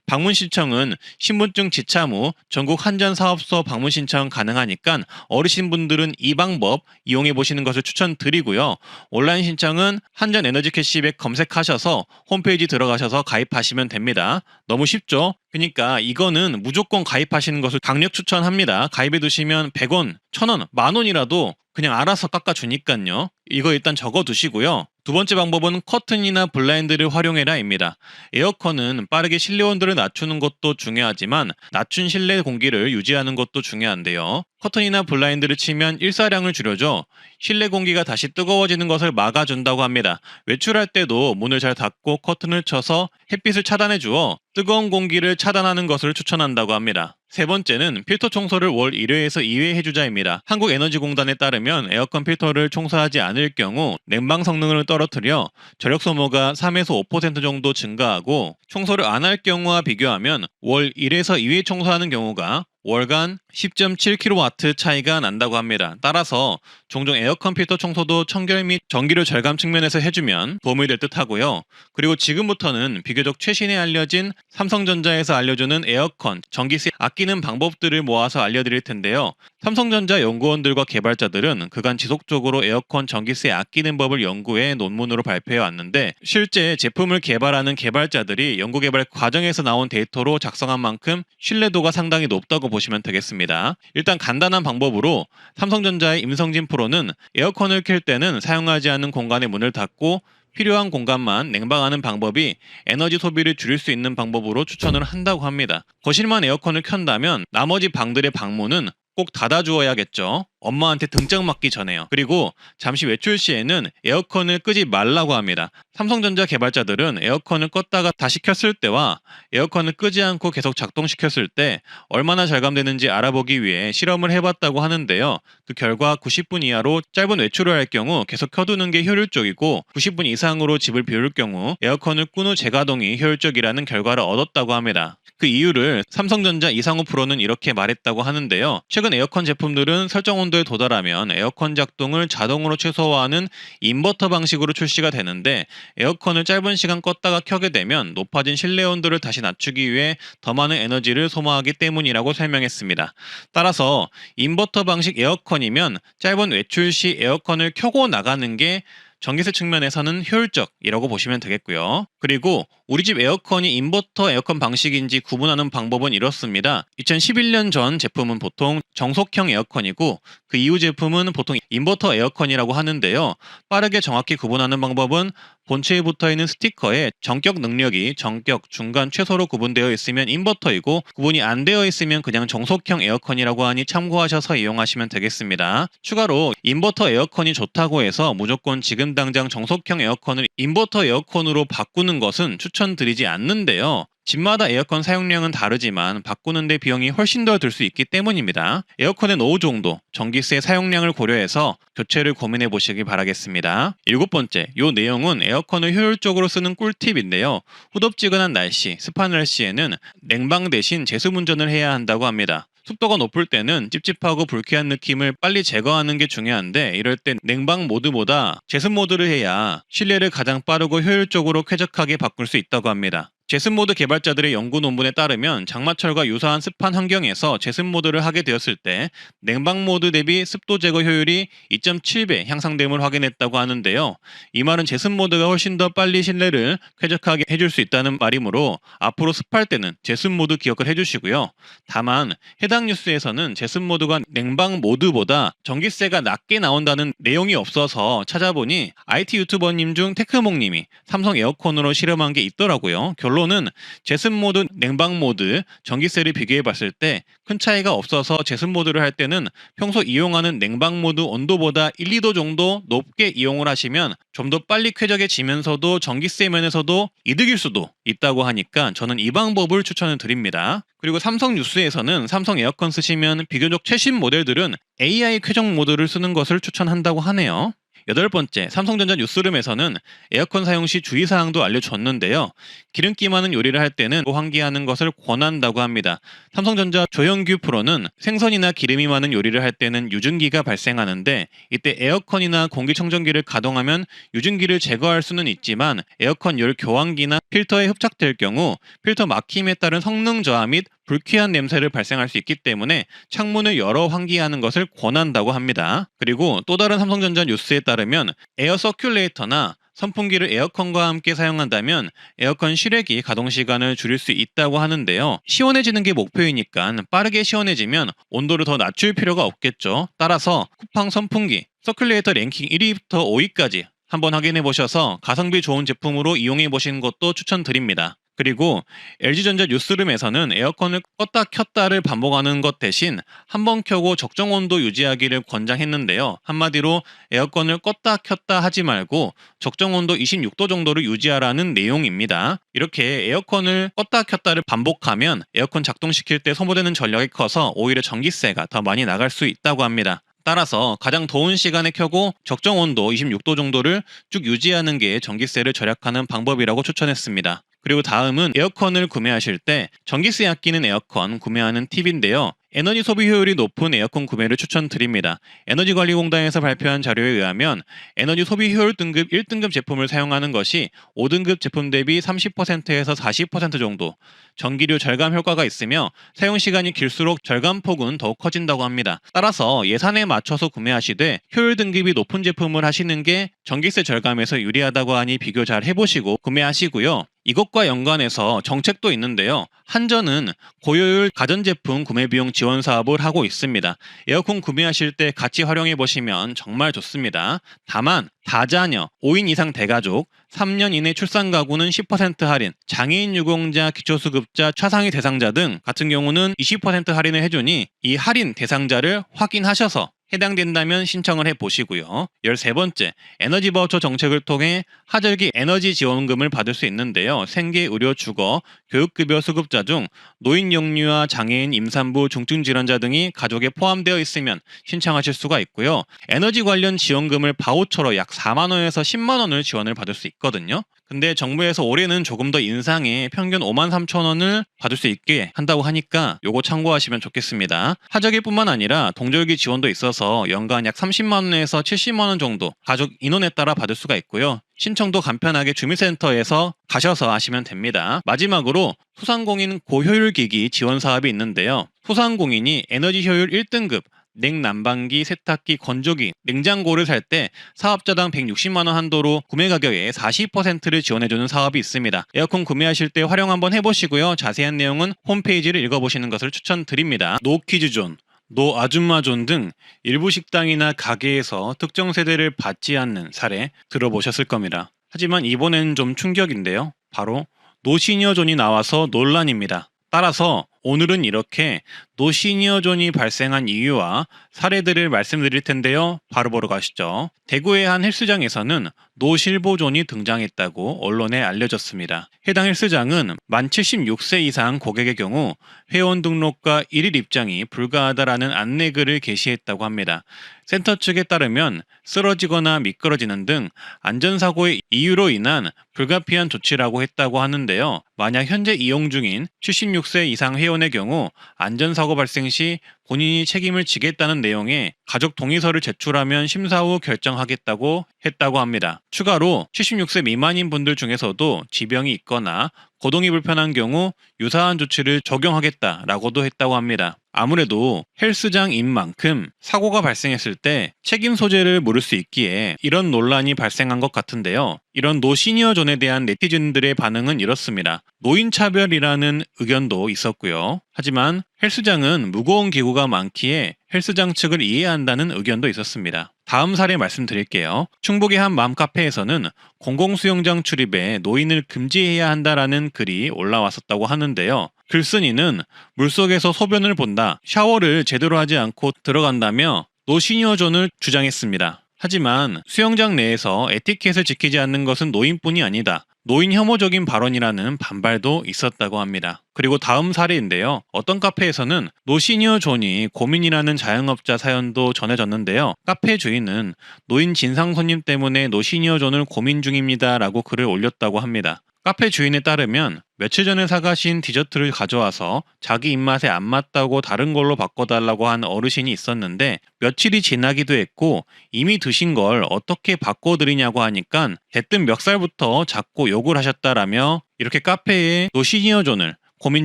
방문 신청은 신분증 지참 후 전국 한전사업소 방문 신청 가능하니까 어르신분들은 이 방법 이용해보시는 것을 추천드리고요. 온라인 신청은 한전 에너지 캐시백 검색하셔서 홈페이지 들어가셔서 가입하시면 됩니다. 너무 쉽죠? 그러니까 이거는 무조건 가입하시는 것을 강력 추천합니다. 가입해 두시면 100원, 1000원, 만원이라도 그냥 알아서 깎아주니까요. 이거 일단 적어두시고요. 두 번째 방법은 커튼이나 블라인드를 활용해라입니다. 에어컨은 빠르게 실내 온도를 낮추는 것도 중요하지만 낮춘 실내 공기를 유지하는 것도 중요한데요. 커튼이나 블라인드를 치면 일사량을 줄여줘 실내 공기가 다시 뜨거워지는 것을 막아준다고 합니다. 외출할 때도 문을 잘 닫고 커튼을 쳐서 햇빛을 차단해 주어 뜨거운 공기를 차단하는 것을 추천한다고 합니다. 세 번째는 필터 청소를 월 1회에서 2회 해주자입니다. 한국에너지공단에 따르면 에어컨 필터를 청소하지 않을 경우 냉방 성능을 떨어뜨려 전력 소모가 3에서 5% 정도 증가하고 청소를 안 할 경우와 비교하면 월 1에서 2회 청소하는 경우가 월간 10.7kW 차이가 난다고 합니다. 따라서 종종 에어컨 필터 청소도 청결 및 전기료 절감 측면에서 해주면 도움이 될 듯 하고요. 그리고 지금부터는 비교적 최신에 알려진 삼성전자에서 알려주는 에어컨 전기세 아끼는 방법들을 모아서 알려드릴 텐데요. 삼성전자 연구원들과 개발자들은 그간 지속적으로 에어컨 전기세 아끼는 법을 연구해 논문으로 발표해 왔는데 실제 제품을 개발하는 개발자들이 연구개발 과정에서 나온 데이터로 작성한 만큼 신뢰도가 상당히 높다고 보시면 되겠습니다. 일단 간단한 방법으로 삼성전자의 임성진 프로는 에어컨을 켤 때는 사용하지 않는 공간의 문을 닫고 필요한 공간만 냉방하는 방법이 에너지 소비를 줄일 수 있는 방법으로 추천을 한다고 합니다. 거실만 에어컨을 켠다면 나머지 방들의 방문은 꼭 닫아주어야겠죠. 엄마한테 등짝 맞기 전에요. 그리고 잠시 외출 시에는 에어컨을 끄지 말라고 합니다. 삼성전자 개발자들은 에어컨을 껐다가 다시 켰을 때와 에어컨을 끄지 않고 계속 작동시켰을 때 얼마나 절감되는지 알아보기 위해 실험을 해봤다고 하는데요. 그 결과 90분 이하로 짧은 외출을 할 경우 계속 켜두는 게 효율적이고 90분 이상으로 집을 비울 경우 에어컨을 끈 후 재가동이 효율적이라는 결과를 얻었다고 합니다. 그 이유를 삼성전자 이상우 프로는 이렇게 말했다고 하는데요. 최근 에어컨 제품들은 설정 온도에 도달하면 에어컨 작동을 자동으로 최소화하는 인버터 방식으로 출시가 되는데 에어컨을 짧은 시간 껐다가 켜게 되면 높아진 실내 온도를 다시 낮추기 위해 더 많은 에너지를 소모하기 때문이라고 설명했습니다. 따라서 인버터 방식 에어컨이면 짧은 외출 시 에어컨을 켜고 나가는 게 전기세 측면에서는 효율적이라고 보시면 되겠고요. 그리고 우리 집 에어컨이 인버터 에어컨 방식인지 구분하는 방법은 이렇습니다. 2011년 전 제품은 보통 정속형 에어컨이고 그 이후 제품은 보통 인버터 에어컨이라고 하는데요. 빠르게 정확히 구분하는 방법은 본체에 붙어있는 스티커에 전격 능력이 전격, 중간, 최소로 구분되어 있으면 인버터이고 구분이 안 되어 있으면 그냥 정속형 에어컨이라고 하니 참고하셔서 이용하시면 되겠습니다. 추가로 인버터 에어컨이 좋다고 해서 무조건 지금 당장 정속형 에어컨을 인버터 에어컨으로 바꾸는 것은 추천드리지 않는데요. 집마다 에어컨 사용량은 다르지만 바꾸는데 비용이 훨씬 더 들 수 있기 때문입니다. 에어컨의 노후 정도, 전기세 사용량을 고려해서 교체를 고민해 보시기 바라겠습니다. 7번째, 이 내용은 에어컨을 효율적으로 쓰는 꿀팁인데요. 후덥지근한 날씨, 습한 날씨에는 냉방 대신 제습운전을 해야 한다고 합니다. 습도가 높을 때는 찝찝하고 불쾌한 느낌을 빨리 제거하는 게 중요한데 이럴 땐 냉방 모드보다 제습 모드를 해야 실내를 가장 빠르고 효율적으로 쾌적하게 바꿀 수 있다고 합니다. 제습 모드 개발자들의 연구 논문에 따르면 장마철과 유사한 습한 환경에서 제습 모드를 하게 되었을 때 냉방 모드 대비 습도 제거 효율이 2.7배 향상됨을 확인했다고 하는데요. 이 말은 제습 모드가 훨씬 더 빨리 실내를 쾌적하게 해줄 수 있다는 말이므로 앞으로 습할 때는 제습 모드 기억을 해주시고요. 다만 해당 뉴스에서는 제습 모드가 냉방 모드보다 전기세가 낮게 나온다는 내용이 없어서 찾아보니 IT 유튜버님 중 테크몽님이 삼성 에어컨으로 실험한 게 있더라고요. 결론은 제습 모드, 냉방 모드, 전기세를 비교해 봤을 때 큰 차이가 없어서 제습 모드를 할 때는 평소 이용하는 냉방 모드 온도보다 1, 2도 정도 높게 이용을 하시면 좀 더 빨리 쾌적해지면서도 전기세 면에서도 이득일 수도 있다고 하니까 저는 이 방법을 추천을 드립니다. 그리고 삼성 뉴스에서는 삼성 에어컨 쓰시면 비교적 최신 모델들은 AI 쾌적 모드를 쓰는 것을 추천한다고 하네요. 8번째, 삼성전자 뉴스룸에서는 에어컨 사용 시 주의사항도 알려줬는데요. 기름기 많은 요리를 할 때는 환기하는 것을 권한다고 합니다. 삼성전자 조형규 프로는 생선이나 기름이 많은 요리를 할 때는 유증기가 발생하는데 이때 에어컨이나 공기청정기를 가동하면 유증기를 제거할 수는 있지만 에어컨 열 교환기나 필터에 흡착될 경우 필터 막힘에 따른 성능 저하 및 불쾌한 냄새를 발생할 수 있기 때문에 창문을 열어 환기하는 것을 권한다고 합니다. 그리고 또 다른 삼성전자 뉴스에 따르면 에어 서큘레이터나 선풍기를 에어컨과 함께 사용한다면 에어컨 실외기 가동 시간을 줄일 수 있다고 하는데요. 시원해지는 게 목표이니까 빠르게 시원해지면 온도를 더 낮출 필요가 없겠죠. 따라서 쿠팡 선풍기, 서큘레이터 랭킹 1위부터 5위까지 한번 확인해 보셔서 가성비 좋은 제품으로 이용해 보시는 것도 추천드립니다. 그리고 LG전자 뉴스룸에서는 에어컨을 껐다 켰다를 반복하는 것 대신 한번 켜고 적정 온도 유지하기를 권장했는데요. 한마디로 에어컨을 껐다 켰다 하지 말고 적정 온도 26도 정도를 유지하라는 내용입니다. 이렇게 에어컨을 껐다 켰다를 반복하면 에어컨 작동시킬 때 소모되는 전력이 커서 오히려 전기세가 더 많이 나갈 수 있다고 합니다. 따라서 가장 더운 시간에 켜고 적정 온도 26도 정도를 쭉 유지하는 게 전기세를 절약하는 방법이라고 추천했습니다. 그리고 다음은 에어컨을 구매하실 때 전기세 아끼는 에어컨 구매하는 팁인데요. 에너지 소비 효율이 높은 에어컨 구매를 추천드립니다. 에너지관리공단에서 발표한 자료에 의하면 에너지 소비 효율 등급 1등급 제품을 사용하는 것이 5등급 제품 대비 30%에서 40% 정도 전기료 절감 효과가 있으며 사용 시간이 길수록 절감폭은 더욱 커진다고 합니다. 따라서 예산에 맞춰서 구매하시되 효율 등급이 높은 제품을 하시는 게 전기세 절감에서 유리하다고 하니 비교 잘 해보시고 구매하시고요. 이것과 연관해서 정책도 있는데요. 한전은 고효율 가전제품 구매비용 지원 사업을 하고 있습니다. 에어컨 구매하실 때 같이 활용해 보시면 정말 좋습니다. 다만 다자녀, 5인 이상 대가족, 3년 이내 출산 가구는 10% 할인, 장애인 유공자, 기초수급자, 차상위 대상자 등 같은 경우는 20% 할인을 해주니 이 할인 대상자를 확인하셔서 해당된다면 신청을 해보시고요. 13번째, 에너지 바우처 정책을 통해 하절기 에너지 지원금을 받을 수 있는데요. 생계, 의료, 주거, 교육급여 수급자 중 노인 영유아, 장애인, 임산부, 중증질환자 등이 가족에 포함되어 있으면 신청하실 수가 있고요. 에너지 관련 지원금을 바우처로 약 4만 원에서 10만 원을 지원을 받을 수 있거든요. 근데 정부에서 올해는 조금 더 인상해 평균 5만 3천 원을 받을 수 있게 한다고 하니까 요거 참고하시면 좋겠습니다. 하절기뿐만 아니라 동절기 지원도 있어서 연간 약 30만 원에서 70만 원 정도 가족 인원에 따라 받을 수가 있고요. 신청도 간편하게 주민센터에서 가셔서 하시면 됩니다. 마지막으로 소상공인 고효율기기 지원 사업이 있는데요. 소상공인이 에너지 효율 1등급 냉난방기, 세탁기, 건조기, 냉장고를 살 때 사업자당 160만 원 한도로 구매 가격의 40%를 지원해주는 사업이 있습니다. 에어컨 구매하실 때 활용 한번 해보시고요. 자세한 내용은 홈페이지를 읽어보시는 것을 추천드립니다. 노키즈존, 노 아줌마존 등 일부 식당이나 가게에서 특정 세대를 받지 않는 사례 들어보셨을 겁니다. 하지만 이번엔 좀 충격인데요. 바로 노시니어존이 나와서 논란입니다. 따라서 오늘은 이렇게 노시니어존이 발생한 이유와 사례들을 말씀드릴 텐데요. 바로 보러 가시죠. 대구의 한 헬스장에서는 노실보존이 등장했다고 언론에 알려졌습니다. 해당 헬스장은 만 76세 이상 고객의 경우 회원 등록과 일일 입장이 불가하다라는 안내글을 게시했다고 합니다. 센터 측에 따르면 쓰러지거나 미끄러지는 등 안전사고의 이유로 인한 불가피한 조치라고 했다고 하는데요. 만약 현재 이용 중인 76세 이상 회원의 경우 안전사고 발생 시 본인이 책임을 지겠다는 내용의 가족 동의서를 제출하면 심사 후 결정하겠다고 했다고 합니다. 추가로 76세 미만인 분들 중에서도 지병이 있거나 거동이 불편한 경우 유사한 조치를 적용하겠다라고도 했다고 합니다. 아무래도 헬스장인 만큼 사고가 발생했을 때 책임 소재를 물을 수 있기에 이런 논란이 발생한 것 같은데요. 이런 노시니어존에 대한 네티즌들의 반응은 이렇습니다. 노인차별이라는 의견도 있었고요. 하지만 헬스장은 무거운 기구가 많기에 헬스장 측을 이해한다는 의견도 있었습니다. 다음 사례 말씀드릴게요. 충북의 한 맘카페에서는 공공수영장 출입에 노인을 금지해야 한다라는 글이 올라왔었다고 하는데요. 글쓴이는 물속에서 소변을 본다, 샤워를 제대로 하지 않고 들어간다며 노시니어존을 주장했습니다. 하지만 수영장 내에서 에티켓을 지키지 않는 것은 노인뿐이 아니다. 노인 혐오적인 발언이라는 반발도 있었다고 합니다. 그리고 다음 사례인데요. 어떤 카페에서는 노시니어존이 고민이라는 자영업자 사연도 전해졌는데요. 카페 주인은 노인 진상 손님 때문에 노시니어존을 고민 중입니다 라고 글을 올렸다고 합니다. 카페 주인에 따르면 며칠 전에 사가신 디저트를 가져와서 자기 입맛에 안 맞다고 다른 걸로 바꿔달라고 한 어르신이 있었는데 며칠이 지나기도 했고 이미 드신 걸 어떻게 바꿔드리냐고 하니까 대뜸 멱살부터 잡고 욕을 하셨다라며 이렇게 카페에 노시니어존을 고민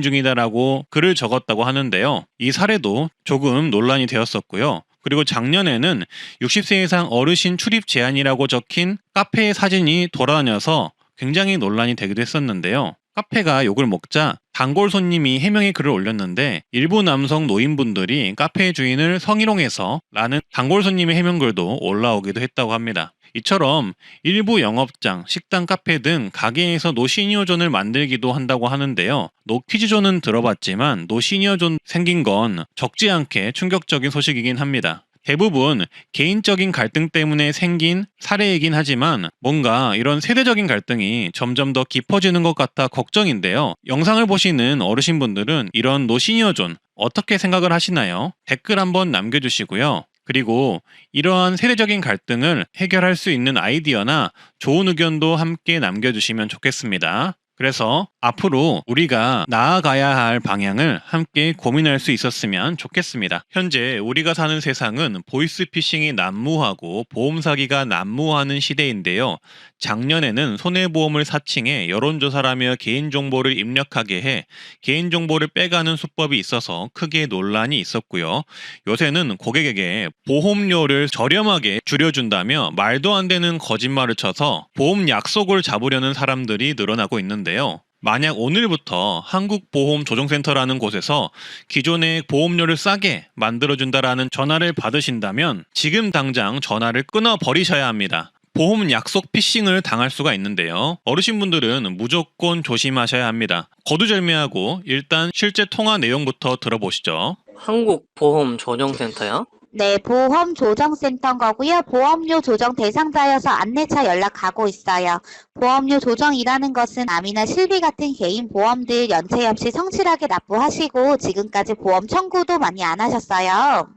중이다라고 글을 적었다고 하는데요. 이 사례도 조금 논란이 되었었고요. 그리고 작년에는 60세 이상 어르신 출입 제한이라고 적힌 카페의 사진이 돌아다녀서 굉장히 논란이 되기도 했었는데요. 카페가 욕을 먹자 단골 손님이 해명의 글을 올렸는데 일부 남성 노인분들이 카페 주인을 성희롱해서 라는 단골 손님의 해명글도 올라오기도 했다고 합니다. 이처럼 일부 영업장, 식당, 카페 등 가게에서 노시니어존을 만들기도 한다고 하는데요. 노키즈존은 들어봤지만 노시니어존 생긴 건 적지 않게 충격적인 소식이긴 합니다. 대부분 개인적인 갈등 때문에 생긴 사례이긴 하지만 뭔가 이런 세대적인 갈등이 점점 더 깊어지는 것 같아 걱정인데요. 영상을 보시는 어르신분들은 이런 노시니어존 어떻게 생각을 하시나요? 댓글 한번 남겨주시고요. 그리고 이러한 세대적인 갈등을 해결할 수 있는 아이디어나 좋은 의견도 함께 남겨주시면 좋겠습니다. 그래서 앞으로 우리가 나아가야 할 방향을 함께 고민할 수 있었으면 좋겠습니다. 현재 우리가 사는 세상은 보이스피싱이 난무하고 보험 사기가 난무하는 시대인데요. 작년에는 손해보험을 사칭해 여론조사라며 개인정보를 입력하게 해 개인정보를 빼가는 수법이 있어서 크게 논란이 있었고요. 요새는 고객에게 보험료를 저렴하게 줄여준다며 말도 안 되는 거짓말을 쳐서 보험 약속을 잡으려는 사람들이 늘어나고 있는데요. 만약 오늘부터 한국보험조정센터라는 곳에서 기존의 보험료를 싸게 만들어준다라는 전화를 받으신다면 지금 당장 전화를 끊어버리셔야 합니다. 보험 약속 피싱을 당할 수가 있는데요. 어르신분들은 무조건 조심하셔야 합니다. 거두절미하고 일단 실제 통화 내용부터 들어보시죠. 한국보험조정센터요? 네, 보험조정센터인 거고요. 보험료 조정 대상자여서 안내차 연락 가고 있어요. 보험료 조정이라는 것은 암이나 실비 같은 개인 보험들 연체 없이 성실하게 납부하시고 지금까지 보험 청구도 많이 안 하셨어요.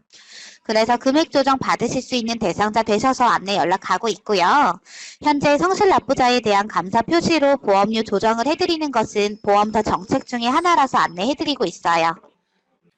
그래서 금액 조정 받으실 수 있는 대상자 되셔서 안내 연락 가고 있고요. 현재 성실 납부자에 대한 감사 표시로 보험료 조정을 해드리는 것은 보험사 정책 중에 하나라서 안내해드리고 있어요.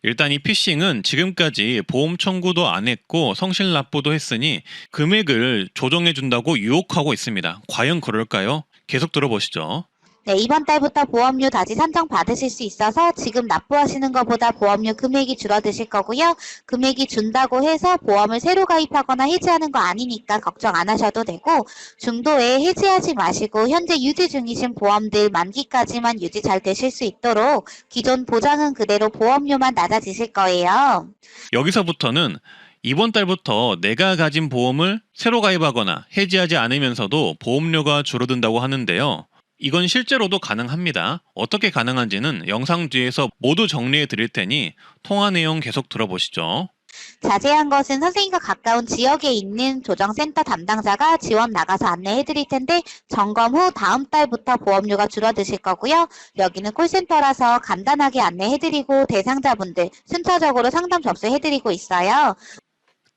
일단 이 피싱은 지금까지 보험 청구도 안 했고 성실 납부도 했으니 금액을 조정해준다고 유혹하고 있습니다. 과연 그럴까요? 계속 들어보시죠. 네, 이번 달부터 보험료 다시 산정 받으실 수 있어서 지금 납부하시는 것보다 보험료 금액이 줄어드실 거고요. 금액이 준다고 해서 보험을 새로 가입하거나 해지하는 거 아니니까 걱정 안 하셔도 되고, 중도에 해지하지 마시고 현재 유지 중이신 보험들 만기까지만 유지 잘 되실 수 있도록 기존 보장은 그대로 보험료만 낮아지실 거예요. 여기서부터는 이번 달부터 내가 가진 보험을 새로 가입하거나 해지하지 않으면서도 보험료가 줄어든다고 하는데요. 이건 실제로도 가능합니다. 어떻게 가능한지는 영상 뒤에서 모두 정리해 드릴 테니 통화 내용 계속 들어보시죠. 자세한 것은 선생님과 가까운 지역에 있는 조정센터 담당자가 지원 나가서 안내해 드릴 텐데 점검 후 다음 달부터 보험료가 줄어드실 거고요. 여기는 콜센터라서 간단하게 안내해 드리고 대상자분들 순차적으로 상담 접수해 드리고 있어요.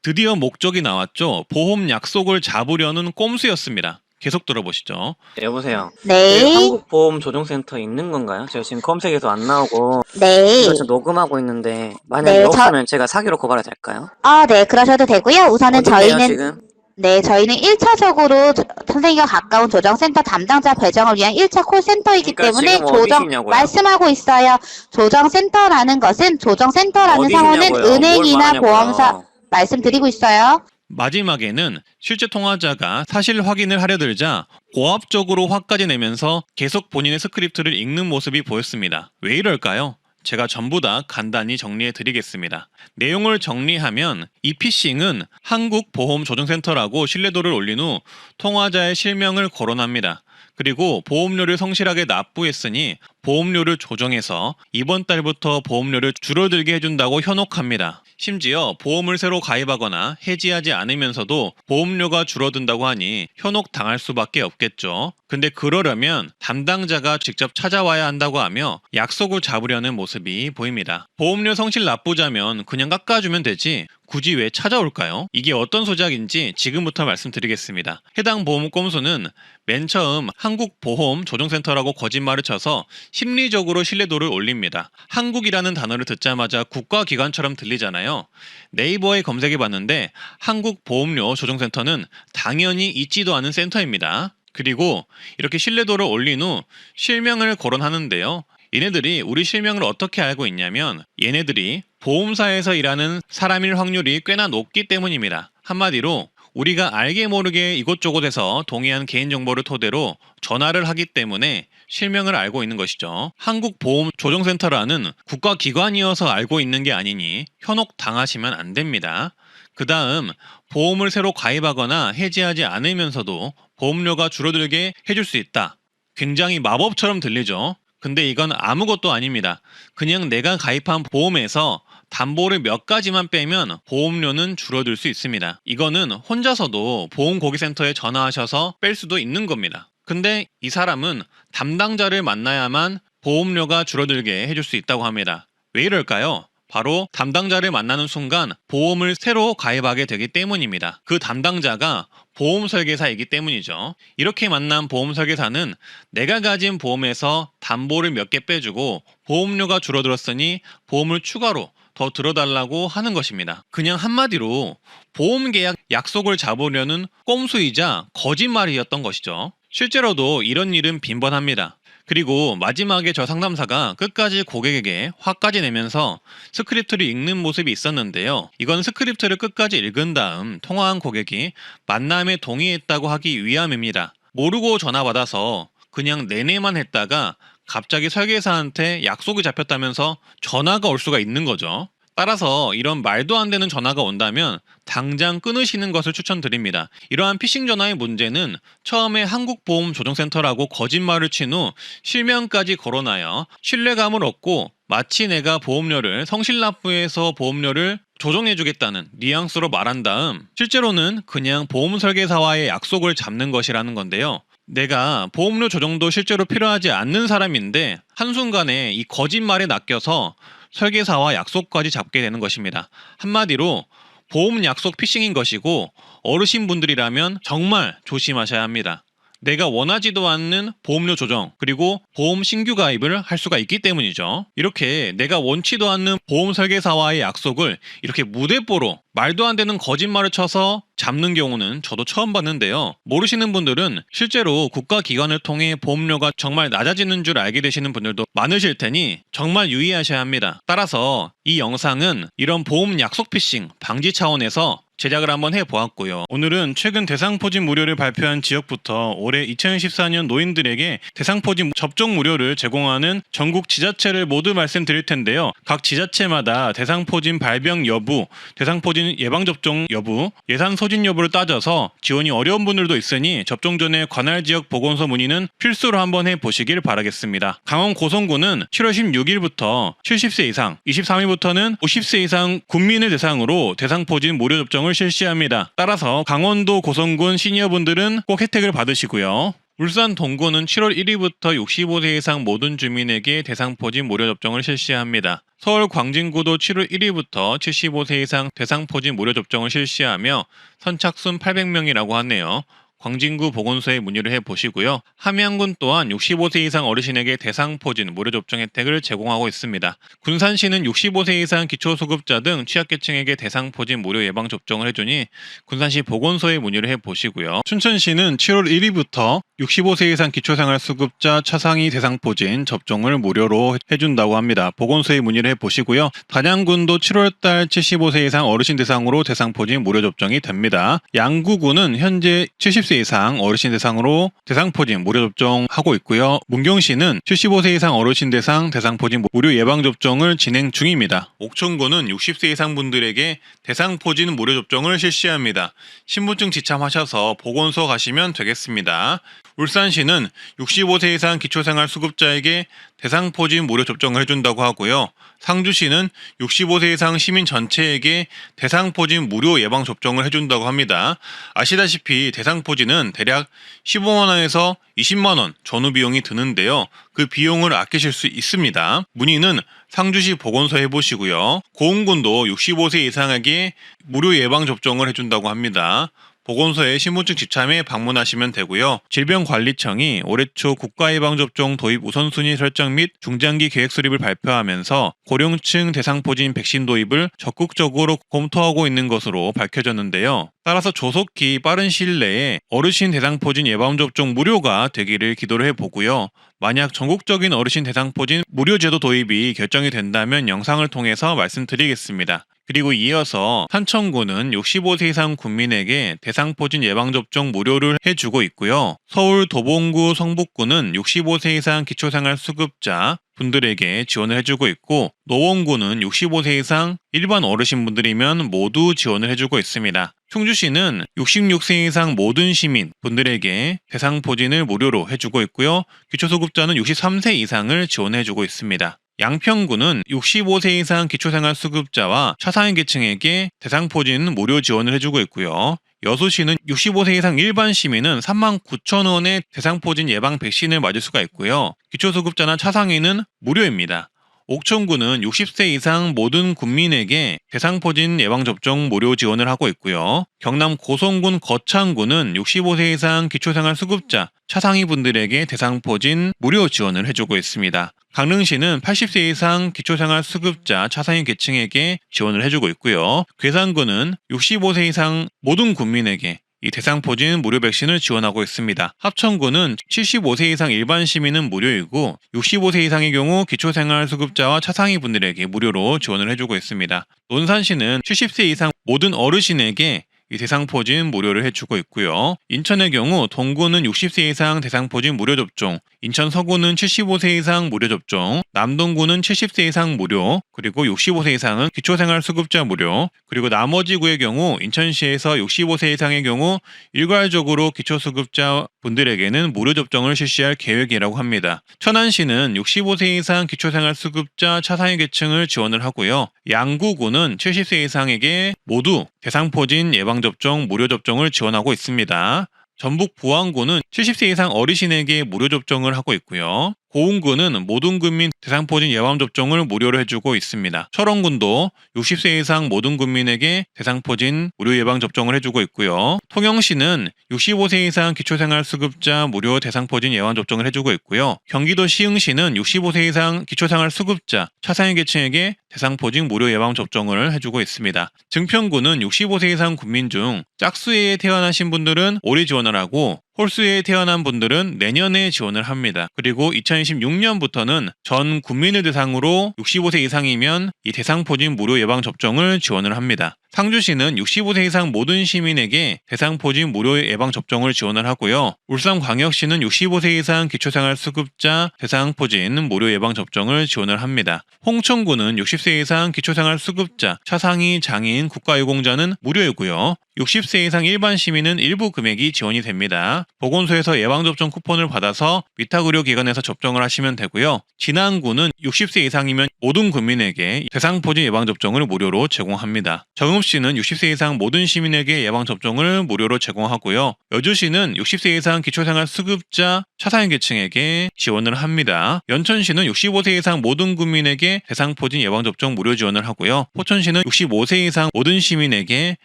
드디어 목적이 나왔죠. 보험 약속을 잡으려는 꼼수였습니다. 계속 들어보시죠. 네, 여보세요. 네. 한국보험조정센터 있는 건가요? 제가 지금 검색해서 안 나오고 네. 이걸 지금 녹음하고 있는데 만약에 네, 없으면 제가 사기로 고발해도 될까요? 네, 그러셔도 되고요. 우선은 어딘데요, 저희는 지금? 네, 저희는 1차적으로 선생님과 가까운 조정센터 담당자 배정을 위한 1차 콜센터이기 그러니까 때문에 지금 조정 어디시냐고요? 말씀하고 있어요. 조정센터라는 것은 조정센터라는 상호는 어디시냐고요? 은행이나 뭘 말하냐고요? 보험사 말씀드리고 있어요. 마지막에는 실제 통화자가 사실 확인을 하려 들자 고압적으로 화까지 내면서 계속 본인의 스크립트를 읽는 모습이 보였습니다. 왜 이럴까요? 제가 전부 다 간단히 정리해 드리겠습니다. 내용을 정리하면 이 피싱은 한국보험조정센터라고 신뢰도를 올린 후 통화자의 실명을 거론합니다. 그리고 보험료를 성실하게 납부했으니 보험료를 조정해서 이번 달부터 보험료를 줄어들게 해준다고 현혹합니다. 심지어 보험을 새로 가입하거나 해지하지 않으면서도 보험료가 줄어든다고 하니 현혹당할 수밖에 없겠죠. 근데 그러려면 담당자가 직접 찾아와야 한다고 하며 약속을 잡으려는 모습이 보입니다. 보험료 성실 납부자면 그냥 깎아주면 되지 굳이 왜 찾아올까요? 이게 어떤 소작인지 지금부터 말씀드리겠습니다. 해당 보험 꼼수는 맨 처음 한국보험조정센터라고 거짓말을 쳐서 심리적으로 신뢰도를 올립니다. 한국이라는 단어를 듣자마자 국가기관처럼 들리잖아요. 네이버에 검색해봤는데 한국보험료조정센터는 당연히 있지도 않은 센터입니다. 그리고 이렇게 신뢰도를 올린 후 실명을 거론하는데요. 얘네들이 우리 실명을 어떻게 알고 있냐면 얘네들이 보험사에서 일하는 사람일 확률이 꽤나 높기 때문입니다. 한마디로 우리가 알게 모르게 이곳저곳에서 동의한 개인정보를 토대로 전화를 하기 때문에 실명을 알고 있는 것이죠. 한국보험조정센터라는 국가기관이어서 알고 있는 게 아니니 현혹당하시면 안 됩니다. 그 다음 보험을 새로 가입하거나 해지하지 않으면서도 보험료가 줄어들게 해줄 수 있다. 굉장히 마법처럼 들리죠. 근데 이건 아무것도 아닙니다. 그냥 내가 가입한 보험에서 담보를 몇 가지만 빼면 보험료는 줄어들 수 있습니다. 이거는 혼자서도 보험고객센터에 전화하셔서 뺄 수도 있는 겁니다. 근데 이 사람은 담당자를 만나야만 보험료가 줄어들게 해줄 수 있다고 합니다. 왜 이럴까요? 바로 담당자를 만나는 순간 보험을 새로 가입하게 되기 때문입니다. 그 담당자가 보험 설계사이기 때문이죠. 이렇게 만난 보험 설계사는 내가 가진 보험에서 담보를 몇 개 빼주고 보험료가 줄어들었으니 보험을 추가로 더 들어달라고 하는 것입니다. 그냥 한마디로 보험계약 약속을 잡으려는 꼼수이자 거짓말이었던 것이죠. 실제로도 이런 일은 빈번합니다. 그리고 마지막에 저 상담사가 끝까지 고객에게 화까지 내면서 스크립트를 읽는 모습이 있었는데요. 이건 스크립트를 끝까지 읽은 다음 통화한 고객이 만남에 동의했다고 하기 위함입니다. 모르고 전화받아서 그냥 내내만 했다가 갑자기 설계사한테 약속이 잡혔다면서 전화가 올 수가 있는 거죠. 따라서 이런 말도 안 되는 전화가 온다면 당장 끊으시는 것을 추천드립니다. 이러한 피싱 전화의 문제는 처음에 한국보험조정센터라고 거짓말을 친 후 실명까지 거론하여 신뢰감을 얻고 마치 내가 보험료를 성실납부해서 보험료를 조정해주겠다는 뉘앙스로 말한 다음 실제로는 그냥 보험 설계사와의 약속을 잡는 것이라는 건데요. 내가 보험료 조정도 실제로 필요하지 않는 사람인데 한순간에 이 거짓말에 낚여서 설계사와 약속까지 잡게 되는 것입니다. 한마디로 보험 약속 피싱인 것이고 어르신분들이라면 정말 조심하셔야 합니다. 내가 원하지도 않는 보험료 조정 그리고 보험 신규 가입을 할 수가 있기 때문이죠. 이렇게 내가 원치도 않는 보험 설계사와의 약속을 이렇게 무대뽀로 말도 안 되는 거짓말을 쳐서 잡는 경우는 저도 처음 봤는데요. 모르시는 분들은 실제로 국가기관을 통해 보험료가 정말 낮아지는 줄 알게 되시는 분들도 많으실 테니 정말 유의하셔야 합니다. 따라서 이 영상은 이런 보험 약속 피싱 방지 차원에서 제작을 한번 해보았고요. 오늘은 최근 대상포진 무료를 발표한 지역부터 올해 2014년 노인들에게 대상포진 접종 무료를 제공하는 전국 지자체를 모두 말씀드릴 텐데요. 각 지자체마다 대상포진 발병 여부, 대상포진 예방접종 여부, 예산 소진 여부를 따져서 지원이 어려운 분들도 있으니 접종 전에 관할 지역 보건소 문의는 필수로 한번 해보시길 바라겠습니다. 강원 고성군은 7월 16일부터 70세 이상, 23일부터는 50세 이상 군민을 대상으로 대상포진 무료 접종을 실시합니다. 따라서 강원도 고성군 시니어분들은 꼭 혜택을 받으시고요. 울산 동구는 7월 1일부터 65세 이상 모든 주민에게 대상포진 무료 접종을 실시합니다. 서울 광진구도 7월 1일부터 75세 이상 대상포진 무료 접종을 실시하며 선착순 800명이라고 하네요. 광진구 보건소에 문의를 해보시고요. 함양군 또한 65세 이상 어르신에게 대상포진 무료 접종 혜택을 제공하고 있습니다. 군산시는 65세 이상 기초수급자 등 취약계층에게 대상포진 무료 예방접종을 해주니 군산시 보건소에 문의를 해보시고요. 춘천시는 7월 1일부터 65세 이상 기초생활수급자 차상위 대상포진 접종을 무료로 해준다고 합니다. 보건소에 문의를 해보시고요. 단양군도 7월달 75세 이상 어르신 대상으로 대상포진 무료 접종이 됩니다. 양구군은 현재 70세 이상 어르신 대상으로 대상포진 무료 접종하고 있고요. 문경시는 75세 이상 어르신 대상 대상포진 무료 예방접종을 진행 중입니다. 옥천군은 60세 이상 분들에게 대상포진 무료 접종을 실시합니다. 신분증 지참하셔서 보건소 가시면 되겠습니다. 울산시는 65세 이상 기초생활수급자에게 대상포진 무료 접종을 해준다고 하고요. 상주시는 65세 이상 시민 전체에게 대상포진 무료 예방접종을 해준다고 합니다. 아시다시피 대상포진은 대략 15만원에서 20만원 전후 비용이 드는데요. 그 비용을 아끼실 수 있습니다. 문의는 상주시 보건소 해보시고요. 고흥군도 65세 이상에게 무료 예방접종을 해준다고 합니다. 보건소에 신분증 지참에 방문하시면 되고요. 질병관리청이 올해 초 국가예방접종 도입 우선순위 설정 및 중장기 계획 수립을 발표하면서 고령층 대상포진 백신 도입을 적극적으로 검토하고 있는 것으로 밝혀졌는데요. 따라서 조속히 빠른 시일 내에 어르신 대상포진 예방접종 무료가 되기를 기도를 해보고요. 만약 전국적인 어르신 대상포진 무료 제도 도입이 결정이 된다면 영상을 통해서 말씀드리겠습니다. 그리고 이어서 산청구는 65세 이상 국민에게 대상포진 예방접종 무료를 해주고 있고요. 서울 도봉구 성북구는 65세 이상 기초생활수급자 분들에게 지원을 해주고 있고 노원구는 65세 이상 일반 어르신분들이면 모두 지원을 해주고 있습니다. 충주시는 66세 이상 모든 시민 분들에게 대상포진을 무료로 해주고 있고요. 기초수급자는 63세 이상을 지원해주고 있습니다. 양평구는 65세 이상 기초생활수급자와 차상위 계층에게 대상포진 무료 지원을 해주고 있고요. 여수시는 65세 이상 일반 시민은 39,000원의 대상포진 예방 백신을 맞을 수가 있고요. 기초수급자나 차상위는 무료입니다. 옥천구는 60세 이상 모든 국민에게 대상포진 예방접종 무료 지원을 하고 있고요. 경남 고성군 거창구는 65세 이상 기초생활수급자, 차상위 분들에게 대상포진 무료 지원을 해주고 있습니다. 강릉시는 80세 이상 기초생활수급자 차상위 계층에게 지원을 해주고 있고요. 괴산구는 65세 이상 모든 국민에게 이 대상포진 무료 백신을 지원하고 있습니다. 합천구는 75세 이상 일반 시민은 무료이고 65세 이상의 경우 기초생활수급자와 차상위 분들에게 무료로 지원을 해주고 있습니다. 논산시는 70세 이상 모든 어르신에게 이 대상포진 무료를 해주고 있고요. 인천의 경우 동구는 60세 이상 대상포진 무료 접종, 인천 서구는 75세 이상 무료 접종, 남동구는 70세 이상 무료, 그리고 65세 이상은 기초생활수급자 무료, 그리고 나머지 구의 경우 인천시에서 65세 이상의 경우 일괄적으로 기초수급자 분들에게는 무료 접종을 실시할 계획이라고 합니다. 천안시는 65세 이상 기초생활수급자 차상위 계층을 지원을 하고요. 양구구는 70세 이상에게 모두 대상포진 예방접종 무료 접종을 지원하고 있습니다. 전북 부안구는 70세 이상 어르신에게 무료 접종을 하고 있고요. 고흥군은 모든 군민 대상포진 예방접종을 무료로 해주고 있습니다. 철원군도 60세 이상 모든 국민에게 대상포진 무료 예방접종을 해주고 있고요. 통영시는 65세 이상 기초생활수급자 무료 대상포진 예방접종을 해주고 있고요. 경기도 시흥시는 65세 이상 기초생활수급자 차상위 계층에게 대상포진 무료 예방접종을 해주고 있습니다. 증평군은 65세 이상 국민 중 짝수해에 태어나신 분들은 올해 지원을 하고 홀수해에 태어난 분들은 내년에 지원을 합니다. 그리고 2016년부터는 전 국민을 대상으로 65세 이상이면 이 대상포진 무료 예방접종을 지원을 합니다. 상주시는 65세 이상 모든 시민에게 대상포진 무료 예방접종을 지원을 하고요. 울산광역시는 65세 이상 기초생활수급자 대상포진 무료 예방접종을 지원을 합니다. 홍천구는 60세 이상 기초생활수급자 차상위 장애인 국가유공자는 무료이고요. 60세 이상 일반 시민은 일부 금액이 지원이 됩니다. 보건소에서 예방접종 쿠폰을 받아서 위탁의료기관에서 접종을 하시면 되고요. 진안구는 60세 이상이면 모든 국민에게 대상포진 예방접종을 무료로 제공합니다. 정읍시는 60세 이상 모든 시민에게 예방접종을 무료로 제공하고요. 여주시는 60세 이상 기초생활수급자 차상위 계층에게 지원을 합니다. 연천시는 65세 이상 모든 국민에게 대상포진 예방접종 무료 지원을 하고요. 포천시는 65세 이상 모든 시민에게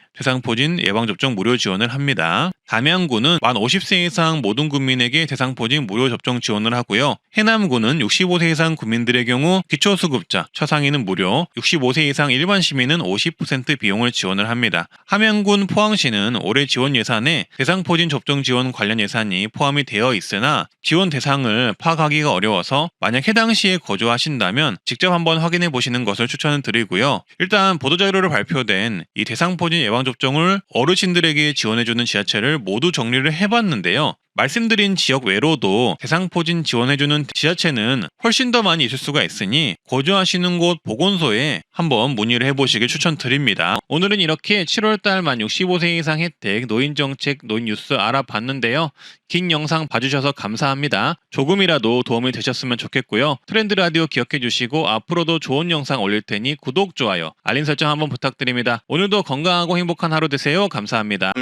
대상포진 예방접종 무료 지원을 합니다. 담양구는 만 50세 이상 모든 국민에게 대상포진 무료 접종 지원을 하고요. 해남구는 65세 이상 국민들의 경우 기초수급자 차상위는 무료, 65세 이상 일반 시민은 50% 비용을 지원을 합니다. 함양군 포항시는 올해 지원 예산에 대상포진 접종 지원 관련 예산이 포함이 되어 있으나 지원 대상을 파악하기가 어려워서 만약 해당 시에 거주하신다면 직접 한번 확인해 보시는 것을 추천을 드리고요. 일단 보도자료로 발표된 이 대상포진 예방접종을 어르신들에게 지원해주는 지자체를 모두 정리를 해봤는데요. 말씀드린 지역 외로도 대상포진 지원해주는 지자체는 훨씬 더 많이 있을 수가 있으니 거주하시는 곳 보건소에 한번 문의를 해보시길 추천드립니다. 오늘은 이렇게 7월달 만 65세 이상 혜택 노인정책 노인뉴스 알아봤는데요. 긴 영상 봐주셔서 감사합니다. 조금이라도 도움이 되셨으면 좋겠고요. 트렌드라디오 기억해주시고 앞으로도 좋은 영상 올릴 테니 구독, 좋아요, 알림 설정 한번 부탁드립니다. 오늘도 건강하고 행복한 하루 되세요. 감사합니다.